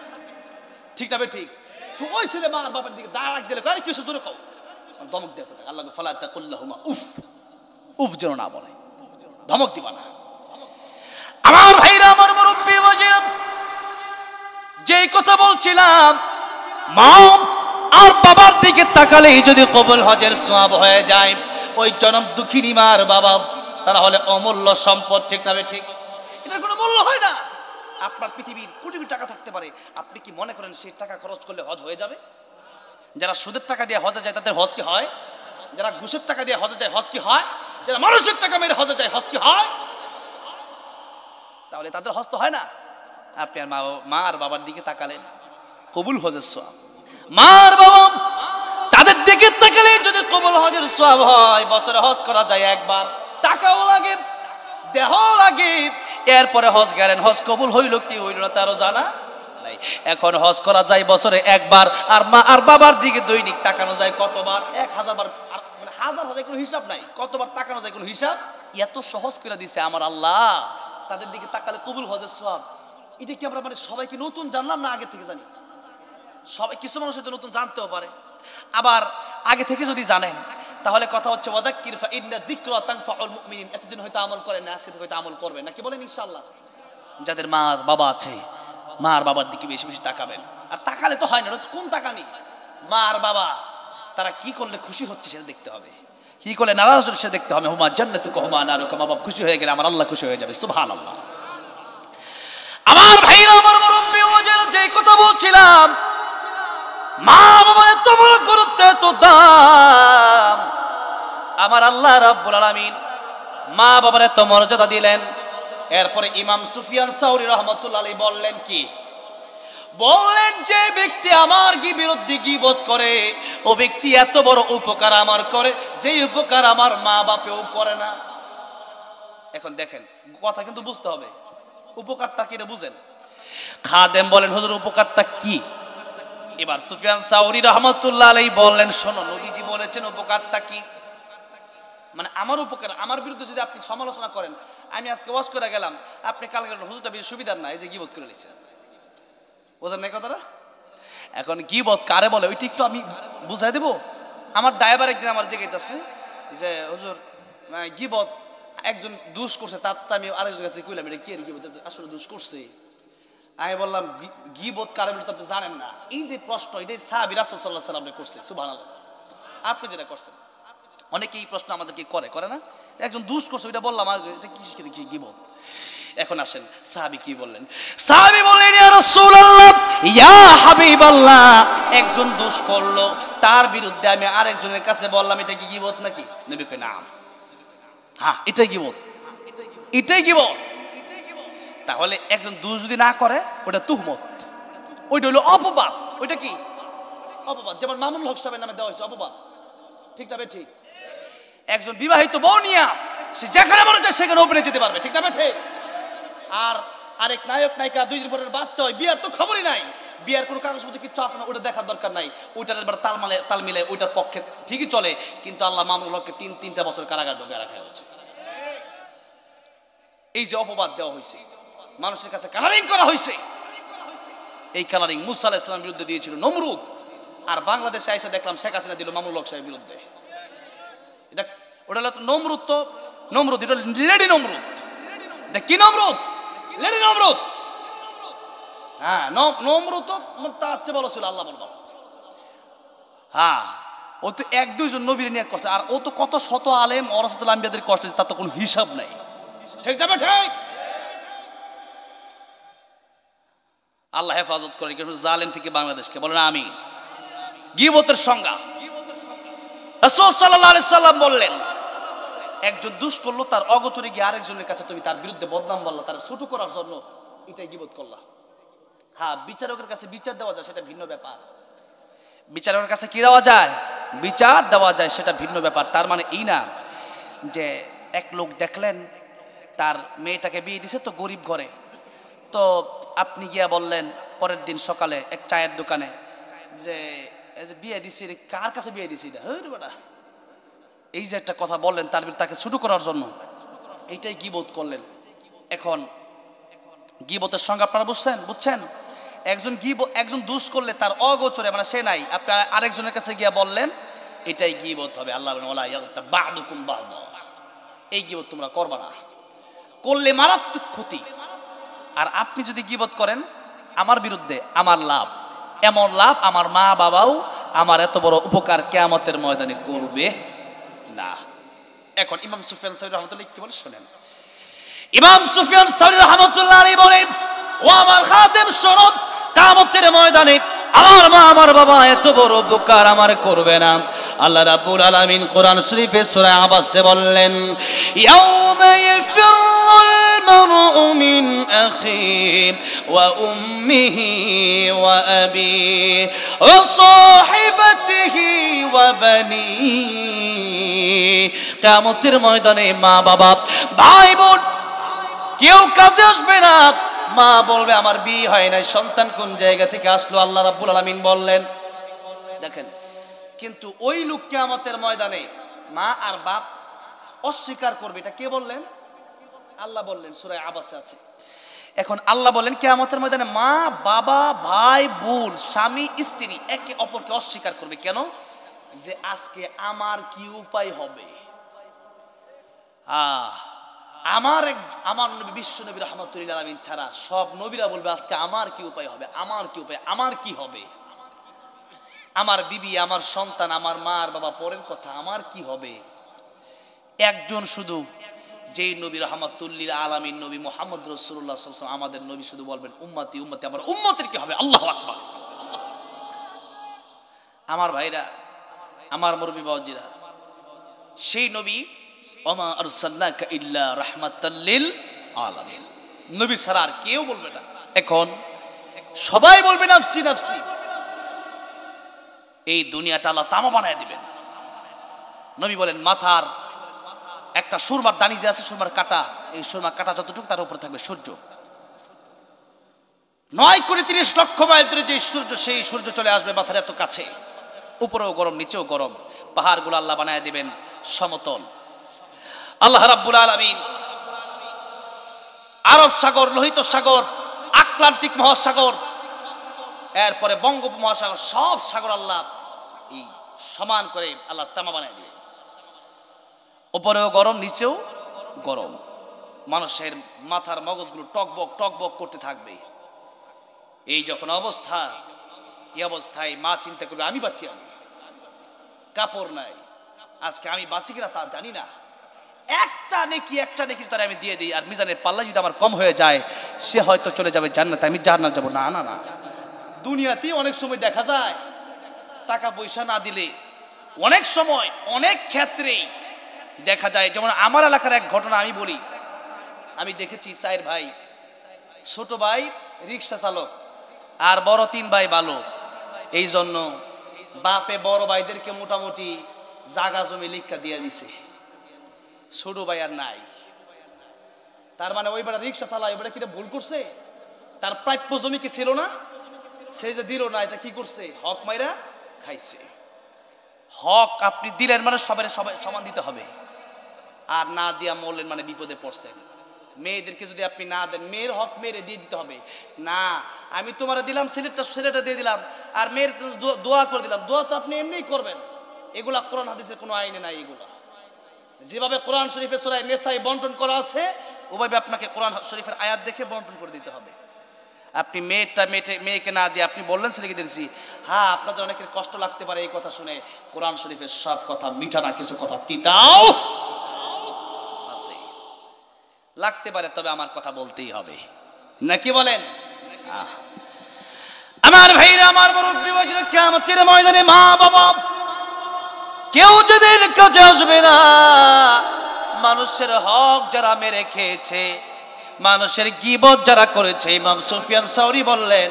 ঠিক না ঠিক? তো ওই ছেলে মা আর বাপের দিকে দাঁড়াক দিলে আরে কি জোরে কও, ধমক দেয় কোথায়, আল্লাহ ফালা তাকুল্লাহুমা উফ, উফ যেন না বলে, ধমক দিবা না। আমার ভাইরা, আমার মুরব্বি বাজিরা, যেই কথা বলছিলাম, মা আর বাবার দিকে তাকালেই যদি কবুল হজের সওয়াব হয়ে যায়, ওই জনম দুঃখিনী মার বাবা তারা হলে অমূল্য সম্পদ, ঠিক না ঠিক? এটার কোনো মূল্য হয় না। আপনার পৃথিবীর কোটি কোটি টাকা থাকতে পারে, আপনি কি মনে করেন সেই টাকা খরচ করলে হজ হয়ে যাবে? যারা সুদের টাকা দিয়ে হজে যায় তাদের হজ কি হয়? যারা ঘুষের টাকা দিয়ে হজে যায় হজ কি হয়? যারা মানুষের টাকা মেরে হজে যায় হজ কি হয়? তাহলে তাদের হজ তো হয় না। আপনি আর মা আর বাবার দিকে তাকালেন, কবুল হজের সওয়াব। মা আর বাবা তাদের দিকে তাকালে যদি কবুল হজের সওয়াব হয়, বছরে হজ করা যায় একবার, টাকাও লাগে, দেহ লাগে, এরপরে হজ গেলেন, হজ কবুল হইল কি হইল না তারও জানা নাই। এখন হজ করা যায় বছরে একবার, আর মা আর বাবার দিকে দৈনিক তাকানো যায় কতবার? 1000 বার, মানে হাজার হাজার, কোনো হিসাব নাই, কতবার তাকানো যায় কোনো হিসাব। এত সহজ করে দিছে আমার আল্লাহ, তাদের দিকে তাকালে কবুল হজের সওয়াব। এটা কি আমরা মানে সবাইকে নতুন জানলাম না আগে থেকে জানি? সবাই, কিছু মানুষ হয়তো নতুন জানতেও পারে, আবার আগে থেকে যদি জানেন তাহলে কথা হচ্ছে ওয়াদাক্কির ফা ইন্না যিকরা তানফাউল মুমিনিন। এতদিন হয়তো আমল করেন না, আজকে থেকে হয়তো আমল করবেন, নাকি বলেন ইনশাআল্লাহ? যাদের মা আর বাবা আছে, মা আর বাবার দিকে বেশি বেশি তাকাবেন। আর তাকালে তো হয় না, কোন তাকানি? মা আর বাবা তারা কি করলে খুশি হচ্ছে সেটা দেখতে হবে, কি করলে নারাজ হচ্ছে সেটা দেখতে হবে। হুমা জান্নাতুকা হুমা নারুকা, মা বাবা খুশি হয়ে গেলে আমার আল্লাহ খুশি হয়ে যাবে, সুবহানাল্লাহ। আমার ভাইরা, আমার মুরব্বি ওয়াজের যে কথা বলছিলাম, মা বাবার এত বড় গুরুত্ব, এত দাম, আমার আল্লাহ রাব্বুল আলামিন মা বাবার এত মর্যাদা দিলেন। এরপরে ইমাম সুফিয়ান সাউরি রাহমাতুল্লাহ আলাইহি বললেন কি? বললেন যে ব্যক্তি আমার বিরুদ্ধে গীবত করে, ও ব্যক্তি এত বড় উপকার আমার করে যে উপকার আমার মা বাপেও করে না। এখন দেখেন, কথা কিন্তু বুঝতে হবে, উপকারটা কি এটা বুঝেন। খাদেম বলেন হুজুর উপকারটা কি? এবার সুফিয়ান সাউরি রাহমাতুল্লাহ আলাইহি বললেন, শোনো, নবীজি বলেছেন উপকারটা কি। মানে আমার উপকার, আমার বিরুদ্ধে যদি আপনি সমালোচনা করেন, আমি আজকে ওয়াজ করে গেলাম, আপনি কালকে হুজুরটা বেশি সুবিধার না, এই যে গীবত করে নিছেন, বুঝেন না কথাটা? এখন গীবত কারে বলে ওইটা একটু আমি বুঝাই দেব। আমার ড্রাইভার একদিন আমার জিজ্ঞাসা যে হুজুর গীবত একজন দোষ করছে, তার তো আমি আরেকজনের কাছে কইলাম এটা কি আর গীবত, আসলে দোষ করছে। আমি বললাম গীবত কারে বলে তো আপনি জানেন না। এই যে প্রশ্ন, এটা সাহাবী রাসূল সাল্লাল্লাহু আলাইহি ওয়াসাল্লাম করছে। সুবহানাল্লাহ। আপনি যেটা করছেন, অনেকে এই প্রশ্ন আমাদেরকে করে না? একজন দোষ করছে, এটা বললাম, আর এটা কি গীবত? এখন আসেন সাহাবী কি বললেন। সাহাবী বললেন, ইয়া রাসূলুল্লাহ, ইয়া হাবিবাল্লাহ, একজন দোষ করলো, তার বিরুদ্ধে আমি আরেকজনের কাছে বললাম, এটা কি গীবত নাকি? নবী কয়, না, হ্যাঁ এটাই গীবত, এটাই গীবত। তাহলে একজন দোষ যদি না করে ওটা তুহমত, ওইটা হলো অপবাদ। ওইটা কি অপবাদ? যেমন মামুনুল হক সাহেবের নামে দেওয়া হয়েছে অপবাদ, ঠিক না? ঠিক। একজন বিবাহিত বউ নিয়া সে যেখানে মনে যায় সেখানে ওপেনে যেতে পারবে, ঠিক না? ঠিক। আর আরেক নায়ক নায়িকা 2 দিন পরের বাচ্চা হয়, বিয়ার তো খবরই নাই, বিয়ার কোনো কাগজপত্র কিছু আছে না, ওটা দেখার দরকার নাই, ওইটার এবার তাল মিলে ওইটার পক্ষে ঠিকই চলে। কিন্তু আল্লাহ মামুনুল হককে 3টা বছর কারাগার ঢোকা রাখা হয়েছে। এই যে অপবাদ দেওয়া হয়েছে, মানুষের কাছে কালারিং করা হয়েছে, এই কালারিং মুসা আলাইহিস সালামের বিরুদ্ধে দিয়েছিল নমরুদ, আর বাংলাদেশে এসে দেখলাম শেখ হাসিনা দিল মামুনুল হক সাহেবের বিরুদ্ধে। এটা ওটা হলো নমরুদ, এটা লেডি নমরুদ। এটা কি নমরুদ? লেডি নমরুদ। হ্যাঁ, নমরুদ তো তার চেয়ে বড় ছিল, আল্লাহ বলবো। হ্যাঁ, ও তো 1-2 জন নবীর নিয়ে কষ্ট, আর ও তো কত শত আলেম ওরাসাতুল আম্বিয়াদের কষ্ট, তার তো কোনো হিসাব নাই, ঠিক না? ঠিক। আল্লাহ হেফাজত করে জালেম থেকে বাংলাদেশকে, বলেন আমিন। গীবতের সংজ্ঞা রাসূল সাল্লাল্লাহু আলাইহি সাল্লাম বললেন, একজন দোষ করলো, তার অগোচরে গিয়ে আরেকজনের কাছে তুমি তার বিরুদ্ধে বদনাম বললা, তার ছোট করার জন্য, এটাই গীবত করলা। হ্যাঁ, বিচারকের কাছে বিচার দেওয়া যায়, সেটা ভিন্ন ব্যাপার। বিচারকের কাছে কি দেওয়া যায়? বিচার দেওয়া যায়, সেটা ভিন্ন ব্যাপার। তার মানে এই না যে এক লোক দেখলেন তার মেয়েটাকে বিয়ে দিছে তো গরিব ঘরে, তো আপনি গিয়া বললেন পরের দিন সকালে এক চায়ের দোকানে যে বিয়ে দিছি, কার কাছে বিয়ে দিছি না, এই যে একটা কথা বললেন তার বিরুদ্ধে তাকে ছোট করার জন্য, এইটাই গীবত করলেন। এখন গীবতের সংজ্ঞা আপনারা বুঝছেন? একজন দোষ করলে তার অগোচরে, মানে সে নাই, আপনি আরেকজনের কাছে গিয়া বললেন, এটাই গীবত হবে। আল্লাহ বলেন, ওয়ালা ইয়াগতাব বা'দুকুম বা'দা, এই গীবত তোমরা করবা না, করলে মারাত্মক ক্ষতি। আর আপনি যদি গীবত করেন আমার বিরুদ্ধে, আমার লাভ, এমন লাভ আমার মা বাবাও আমার এত বড় উপকার কিয়ামতের ময়দানে করবে না। এখন ইমাম সুফিয়ান সাউরি রাহমাতুল্লাহ কি বলে শুনেন। ইমাম সুফিয়ান সাউরি রাহমাতুল্লাহ আলাইহি বলেন, ও আমার খাদেম শোনো, কিয়ামতের ময়দানে আমার মা আমার বাবা এত বড় উপকার আমার করবে না। আল্লাহ রাব্বুল আলামিন কোরআন শরীফে সূরা আবাসে বললেন, ইয়াউমা ইয়াফিরুল মারউ মিন আখিহি ওয়া উম্মিহি ওয়া আবিহি ওয়া সাহিবাতিহি ওয়া বানিহি। কিয়ামতের ময়দানে মা বাবা ভাই বোন কেউ কাজে আসবে না। মা বলবে আমার বিয়ে হয় নাই, সন্তান কোন জায়গা থেকে আসলো? আল্লাহ রাব্বুল আলামিন বললেন। দেখেন, কিন্তু ওই লোক কিয়ামতের ময়দানে মা আর বাপ অস্বীকার করবে। এটা কে বললেন? আল্লাহ বললেন, সূরা আবাসে আছে। এখন আল্লাহ বলেন কিয়ামতের ময়দানে মা বাবা ভাই বোন স্বামী স্ত্রী একে অপরকে অস্বীকার করবে। কেন? যে আজকে আমার কি উপায় হবে? আমার নবী বিশ্ব নবী রাহমাতুল লিল আলামিন ছাড়া সব নবীরা বলবে আজকে আমার কি উপায় হবে, আমার কি উপায়, আমার কি হবে, আমার বিবি, আমার সন্তান, আমার মা আর বাবা পরের কথা, আমার কি হবে। একজন শুধু, যেই নবী রাহমাতুল লিল আলামিন নবী মুহাম্মদ রাসূলুল্লাহ সাল্লাল্লাহু আলাইহি ওয়াসাল্লাম, আমাদের নবী শুধু বলবেন উম্মতি উম্মতি, আমার উম্মতের কি হবে। আল্লাহু আকবার। আমার ভাইরা, আমার মুরব্বি বাবাজিরা, সেই নবী ওমা আরসালনাকা ইল্লা রাহমাতাল লিল আলামিন, নবী ছাড়া আর কেউ বলবে না। এখন সবাই বলবে নাফসি নাফসি। এই দুনিয়াটা আল্লাহ তামা বানায় দিবেন। নবী বলেন মাথার একটা সুরমার দানি যে আছে, সুরমার কাটা, এই সুরমার কাটা যতটুকু তার উপরে থাকবে সূর্য। 9 কোটি 30 লক্ষ মাইল দূরে যে সূর্য, সেই সূর্য চলে আসবে মাথার এত কাছে, উপরেও গরম নিচেও গরম। পাহাড়গুলো আল্লাহ বানায় দিবেন সমতল। আল্লাহ রাব্বুল আলামিন আরব সাগর, লোহিত সাগর, আটলান্টিক মহাসাগর, এরপরে বঙ্গোপমহাসাগর, সব সাগর আল্লাহ এই সমান করে আল্লাহ তামা বানায় দিবেন। উপরেও গরম নিচেও গরম, মানুষের মাথার মগজগুলো টকবক টকবক করতে থাকবে। এই যখন অবস্থা, এই অবস্থায় মা চিন্তা করবে আমি বাঁচি, আমি কাপড় নাই, আজকে আমি বাঁচি কিনা তা জানি না, একটা নেকি তারা আমি দিয়ে দিই, আর মিজানের পাল্লা যদি আমার কম হয়ে যায় সে হয়তো চলে যাবে জান্নাতে, আমি জান্নাত যাব না। না না, দুনিয়াতেই অনেক সময় দেখা যায় টাকা পয়সা না দিলে, অনেক সময় অনেক ক্ষেত্রেই দেখা যায়। যেমন আমার এলাকার এক ঘটনা আমি বলি, আমি দেখেছি সাইর ভাই, ছোট ভাই রিক্সা চালক, আর বড় 3 ভাই ভালো, এই জন্য বাপে বড় ভাইদেরকে মোটামুটি জাগা জমি লিখা দিয়ে দিছে, ছোট ভাই আর নাই। তার মানে ওই বেটা রিক্সা চালায়, ওই বেটা কিটা ভুল করছে? তার প্রাপ্য জমি কি ছিল না? সে যে দিল না, এটা কি করছে? হক মাইরা খাইছে। হক আপনি দিলেন মানে সবাই সমান দিতে হবে, আর না দিয়া মরলেন মানে বিপদে পড়ছেন। মেয়েদেরকে যদি আপনি না দেন, মেয়ের হক মেয়েরে দিয়ে দিতে হবে না। আমি তোমার দিলাম, ছেলেটা দিয়ে দিলাম, আর মেয়ের দোয়া করে দিলাম, দোয়া তো আপনি এমনিই করবেন। এগুলা কোরআন হাদিসের কোনো আইনে নাই। এগুলা যেভাবে কোরআন শরীফের সূরা নিসায় বন্টন করা আছে, ওভাবে আপনাকে কোরআন শরীফের আয়াত দেখে বন্টন করে দিতে হবে। আপনি মেয়েকে না দিয়ে আপনি বললেন ছেলেকে দিয়েছি, হ্যাঁ আপনাদের অনেকের কষ্ট লাগতে পারে এই কথা শুনে, কোরআন শরীফের সব কথা মিঠা না, কিছু কথা তিতাও আছে, লাগতে পারে, তবে আমার কথা বলতেই হবে, নাকি বলেন? আমার ভাইরা, আমার মুরব্বি বলেছিল, কিয়ামতের ময়দানে মা বাবা কেউ যেদিন কাছে আসবে না, মানুষের হক যারা মেরে খেয়েছে, মানুষের গীবত যারা করেছে, ইমাম সুফিয়ান সাউরি বললেন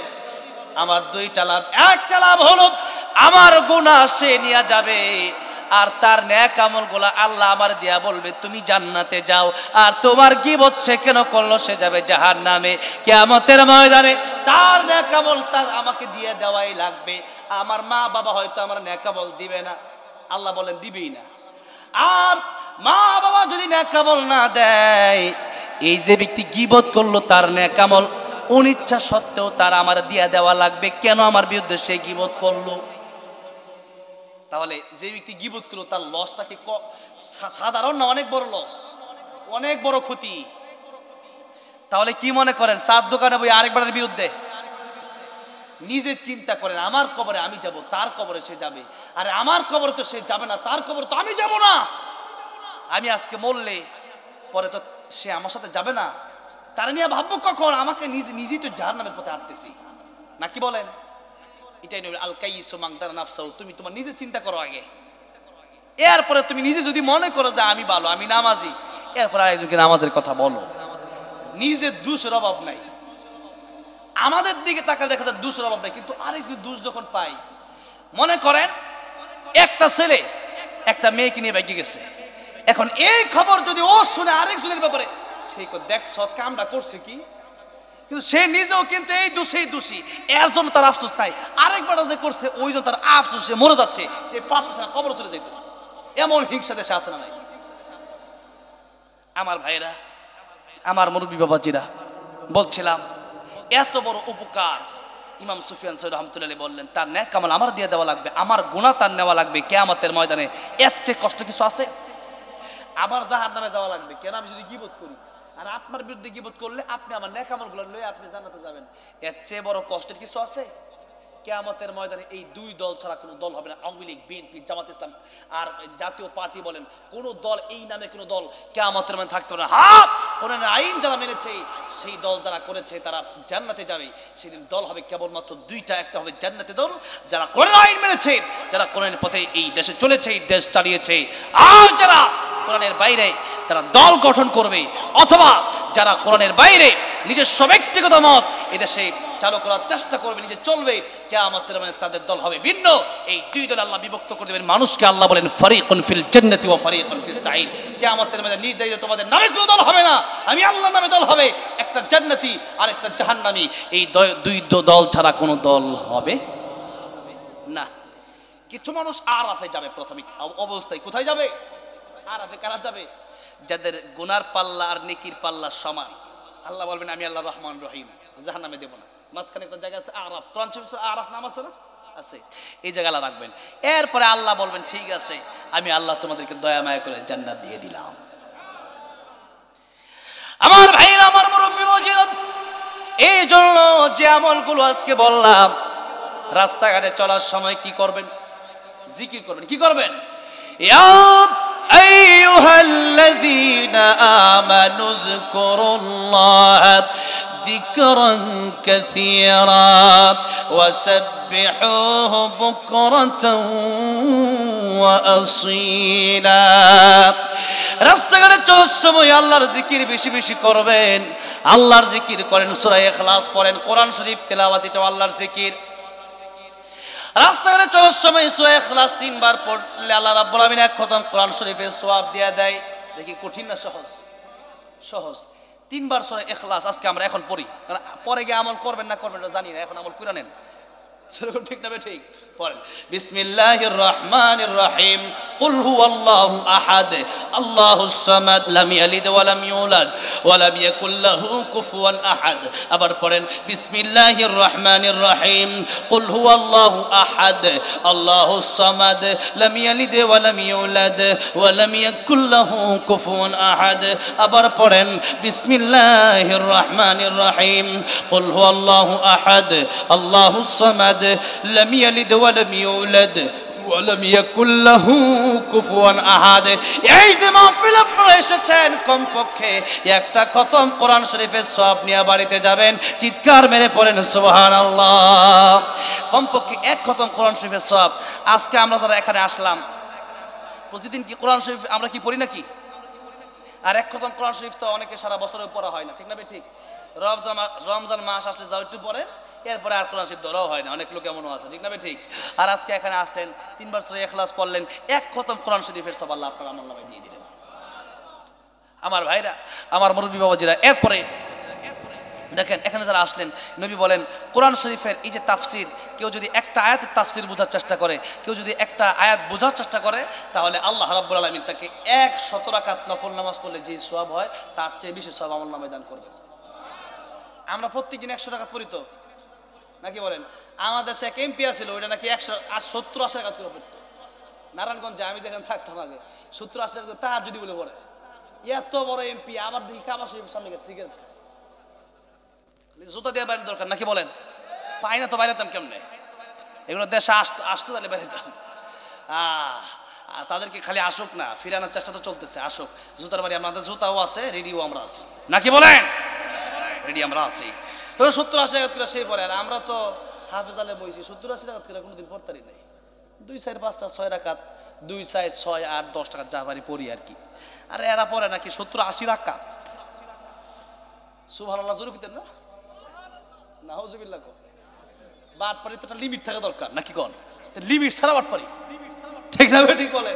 আমার 2টা লাভ। একটা লাভ হলো আমার গুনাহ সে নিয়ে যাবে, আর তার নেক আমলগুলো আল্লাহ আমার দিয়া বলবে তুমি জান্নাতে যাও, আর তোমার গীবত সে কেন করলো সে যাবে জাহান্নামে। কিয়ামতের ময়দানে তার নেক আমল তার আমাকে দিয়ে দেওয়াই লাগবে। আমার মা বাবা হয়তো আমার নেক আমল দিবে না, আল্লাহ বলেন দিবেই না। আর মা বাবা যদি নেক আমল না দেয়, এই যে ব্যক্তি গীবত করলো তার নেক আমল অনিচ্ছা সত্ত্বেও তার আমার দিয়ে দেওয়া লাগবে। কেন? আমার বিরুদ্ধে সে গীবত করলো। তাহলে যে ব্যক্তি গীবত করলো তার লসটা কি সাধারণ না? অনেক বড় লস, অনেক বড় ক্ষতি। তাহলে কি মনে করেন চার দোকানে বই আরেকবারের বিরুদ্ধে? নিজে চিন্তা করেন, আমার কবরে আমি যাব, তার কবরে সে যাবে। আরে আমার কবরে তো সে যাবে না, তার কবরে তো আমি যাব না। আমি আজকে মরলে পরে তো সে আমার সাথে যাবে না, তার নিয়ে ভাববো কখন? আমাকে নিজেই তো জাহান্নামের পথে হাঁটতেছি, নাকি বলেন? এটাই নয় আল কাইয়িসু মান দারা নাফসাহু। তুমি তোমার নিজে চিন্তা করো আগে, এরপরে তুমি নিজে যদি মনে করো যে আমি ভালো, আমি নামাজি, এরপর আরেকজনকে নামাজের কথা বলো। নিজের দোষের অভাব নাই, আমাদের দিকে তাকালে দেখা যায় দোষের অভাব নাই, কিন্তু আরেকজন দোষ যখন পাই, মনে করেন একটা ছেলে একটা মেয়েকে নিয়ে বাইকে গেছে, এখন এই খবর যদি ও শুনে আরেকজনের ব্যাপারে, সেই দেখ সৎ কামটা করছে কি, কিন্তু সে নিজেও কিন্তু এই দোষেই দোষী, এর জন্য তার আফসোস নাই। আরেকবার যে করছে ওই জন্য তার আফসোস, সে মরে যাচ্ছে, সে পারতেছে না, কবর চলে যেত। এমন হিংসা দেশে আছে না নাই? আমার ভাইরা, আমার মুরব্বী বাবাজিরা, বলছিলাম এত বড় উপকার ইমাম সুফিয়ান সাউরি রহমতুল্লাহ আলাইহি বললেন তার নেক আমল আমার দিয়ে দেওয়া লাগবে, আমার গুনাহ তার নেওয়া লাগবে কিয়ামতের ময়দানে। এর চেয়ে কষ্ট কিছু আছে? আবার জাহান্নামে যাওয়া লাগবে। কেন? আমি যদি গীবত করি আর আপনার বিরুদ্ধে গীবত করলে আপনি আমার নেক আমলগুলো লয়ে আপনি জান্নাতে যাবেন, এর চেয়ে বড় কষ্টের কিছু আছে? কিয়ামতের ময়দানে এই 2 দল ছাড়া কোনো দল হবে না, আওয়ামী লীগ, বিএনপি, জামাত ইসলাম আর জাতীয় পার্টি বলেন, কোন দল, এই নামে কোন দল কিয়ামতের ময়দানে থাকতে পারে না। হ্যাঁ, কোরআনের আইন যারা মেনেছে, সেই দল যারা করেছে তারা জান্নাতে যাবে। সেদিন দল হবে কেবলমাত্র 2টা, একটা হবে জান্নাতে দল যারা কোরআনের আইন মেনেছে, যারা কোরআনের পথে এই দেশে চলেছে, এই দেশ চালিয়েছে। আর যারা কোরআনের বাইরে তারা দল গঠন করবে, অথবা যারা কোরআনের বাইরে নিজস্ব ব্যক্তিগত মত এদেশে চালু করার চেষ্টা করবে, নিজে চলবে, কিয়ামতের ময়দানে তাদের দল হবে ভিন্ন। এই 2 দল আল্লাহ বিভক্ত করে দেবেন মানুষকে। আল্লাহ বলেন ফারিকুন ফিল জান্নাতি ওয়া ফারিকুন ফিস সাঈর। কিয়ামতের ময়দানে নির্ধারিত তোমাদের নামে কোনো দল হবে না, আমি আল্লাহর নামে দল হবে, একটা জান্নাতি আর একটা জাহান্নামী। এই 2 দল ছাড়া কোনো দল হবে না। কিছু মানুষ আরাফে যাবে, প্রাথমিক অবস্থায় কোথায় যাবে? আরাফে। কারা যাবে? যাদের গুনার পাল্লা আর নেকির পাল্লা সমান। আল্লাহ বলবেন আমি আল্লাহ রহমান রহিম, জাহান্নামে দেব না। মাঝখানে একটা জায়গা আছে আরাফ, কোরআন শরীফে আরাফ নাম আছে না? আছে। এই জায়গাটা রাখবেন। এরপরে আল্লাহ বলবেন ঠিক আছে, আমি আল্লাহ তোমাদেরকে দয়া মায়া করে জান্নাত দিয়ে দিলাম। আমার ভাইরা, আমার মুরব্বী বাবাজিরা, এই জন্য যে আমলগুলো আজকে বললাম, রাস্তাঘাটে চলার সময় কি করবেন? জিকির করবেন। কি করবেন? ইয়া আইয়ুহাল্লাযীনা আমানু যকুরুল্লাহ যিকরান কাসীরা ওয়াসাব্বিহুহু বুকরাতান ওয়া আসীলা। রাস্তাঘাটে চলার সময় আল্লাহর জিকির বেশি বেশি করবেন। আল্লাহর জিকির করেন, সূরা ইখলাস পড়েন, কোরআন শরীফ তেলাওয়াত, এটা আল্লাহর জিকির। রাস্তাঘাটে চলার সময় সূরা ইখলাস 3 বার পড়লে আল্লাহ রাব্বুল আলামিন এক খতম কোরআন শরীফের সওয়াব দিয়ে দেয়। দেখি কঠিন না সহজ? সহজ। 3 বার সূরা ইখলাস আজকে আমরা এখন পড়ি, কারণ পরে গিয়ে আমল করবেন না করবেন জানি না, এখন আমল করে নেন। ঠিক না? ঠিক পড়েন। বিসমিল্লাহির রহমানির রহিম। কুল হুয়াল্লাহু আহাদ আল্লাহুস সামাদ লাম ইয়ালিদ ওয়া লাম ইউলাদ ওয়া লাম ইয়াকুল লাহু কুফুয়ান আহাদ। আবার পড়েন বিসমিল্লাহির রহমানির রহিম। কুল হুয়াল্লাহু আহাদ আল্লাহুস সামাদ লাম ইয়ালিদ ওয়া লাম ইউলাদ ওয়া লাম ইয়াকুল লাহু কুফুয়ান আহাদ। আবার পড়েন বিসমিল্লাহির রহমানির রহিম। কুল হুয়াল্লাহু আহাদ আল্লাহুস সামাদ লাম ইয়ালিদ ওয়া লাম ইউলাদ ওয়া লাম ইয়াকুল লাহু কুফুয়ান আহাদ। এই যে মাহফিলে আপনারা এসেছেন, কমপক্ষে একটা খতম কোরআন শরীফের সওয়াব নিয়ে বাড়িতে যাবেন। চিৎকার মেরে পড়েন সুবহানাল্লাহ। কমপক্ষে এক খতম কোরআন শরীফের সওয়াব। আজকে আমরা যারা এখানে আসলাম, প্রতিদিন কি কোরআন শরীফ আমরা কি পড়ি নাকি? আর এক খতম কোরআন শরীফ তো অনেকে সারা বছরে পড়া হয় না, ঠিক না? ঠিক। রমজান মাস আসলে যাও একটু পরে, এরপরে আর কোরআন শরীফ ধরাও হয় না, অনেক লোক এমনও আছে, ঠিক না? ঠিক। আর আজকে এখানে আসলেন, 3 বার সূরা ইখলাস পড়লেন, এক খতম কোরআন শরীফের সওয়াব আল্লাহ আপনার আমলনামায় দিয়ে দিলেন। আমার ভাইরা, আমার মুরব্বী বাবাজিরা, এরপরে দেখেন এখানে যারা আসলেন, নবী বলেন কোরআন শরীফের এই যে তাফসির, কেউ যদি একটা আয়াতের তাফসির বোঝার চেষ্টা করে, কেউ যদি একটা আয়াত বোঝার চেষ্টা করে, তাহলে আল্লাহ রাব্বুল আলামিন তাকে 100 রাকাত নফল নামাজ পড়লে যে সওয়াব হয় তার চেয়ে বেশি সওয়াব আমলনামায় দান করবে। আমরা প্রত্যেকদিন 100 রাকাত পড়ি তো নাকি বলেন? আমাদের দেশে এক এমপি ছিল, ওইটা নাকি 170-80 রাকাত করে পড়তো নারায়ণগঞ্জে। আমি যেখানে থাকতাম আগে, 70-80 রাকাত তাহার যদি বলে পড়ে, এত বড় এমপি, আবার দেখি কাবা শরীফের সামনে গেছে সিগারেট খায়। জুতা দিয়ে বাইরে দরকার নাকি বলেন? পাই না তো বাইরেতাম কেমনে? এগুলো দেশে আসতো তাহলে বাইরেতাম। তাদেরকে খালি আসুক না, ফিরানোর চেষ্টা তো চলতেছে, আসুক। জুতার বাড়ি আমাদের জুতাও আছে, রেডিও আমরা আছি নাকি বলেন? রেডি আমরা আছি। 70-80 টাকা করে সেই পরে, আর আমরা তো হাফেজ আলে বইছি 70-80 টাকা করে কোনোদিন পড়তারই নাই। 2, 4, 5, 6 রাকাত, 2, 4, 6, 8, 10 টাকা যা বাড়ি পড়ি আর কি। আর এরা পড়ে নাকি 70-80 রাকাত। সুবহানাল্লাহ জোরে কইতেন না? নাউজুবিল্লাহ। বাট পারি তো একটা লিমিট থাকা দরকার নাকি কোন? লিমিট ছাড়া বাট পারি, ঠিক না? ঠিক বলেন।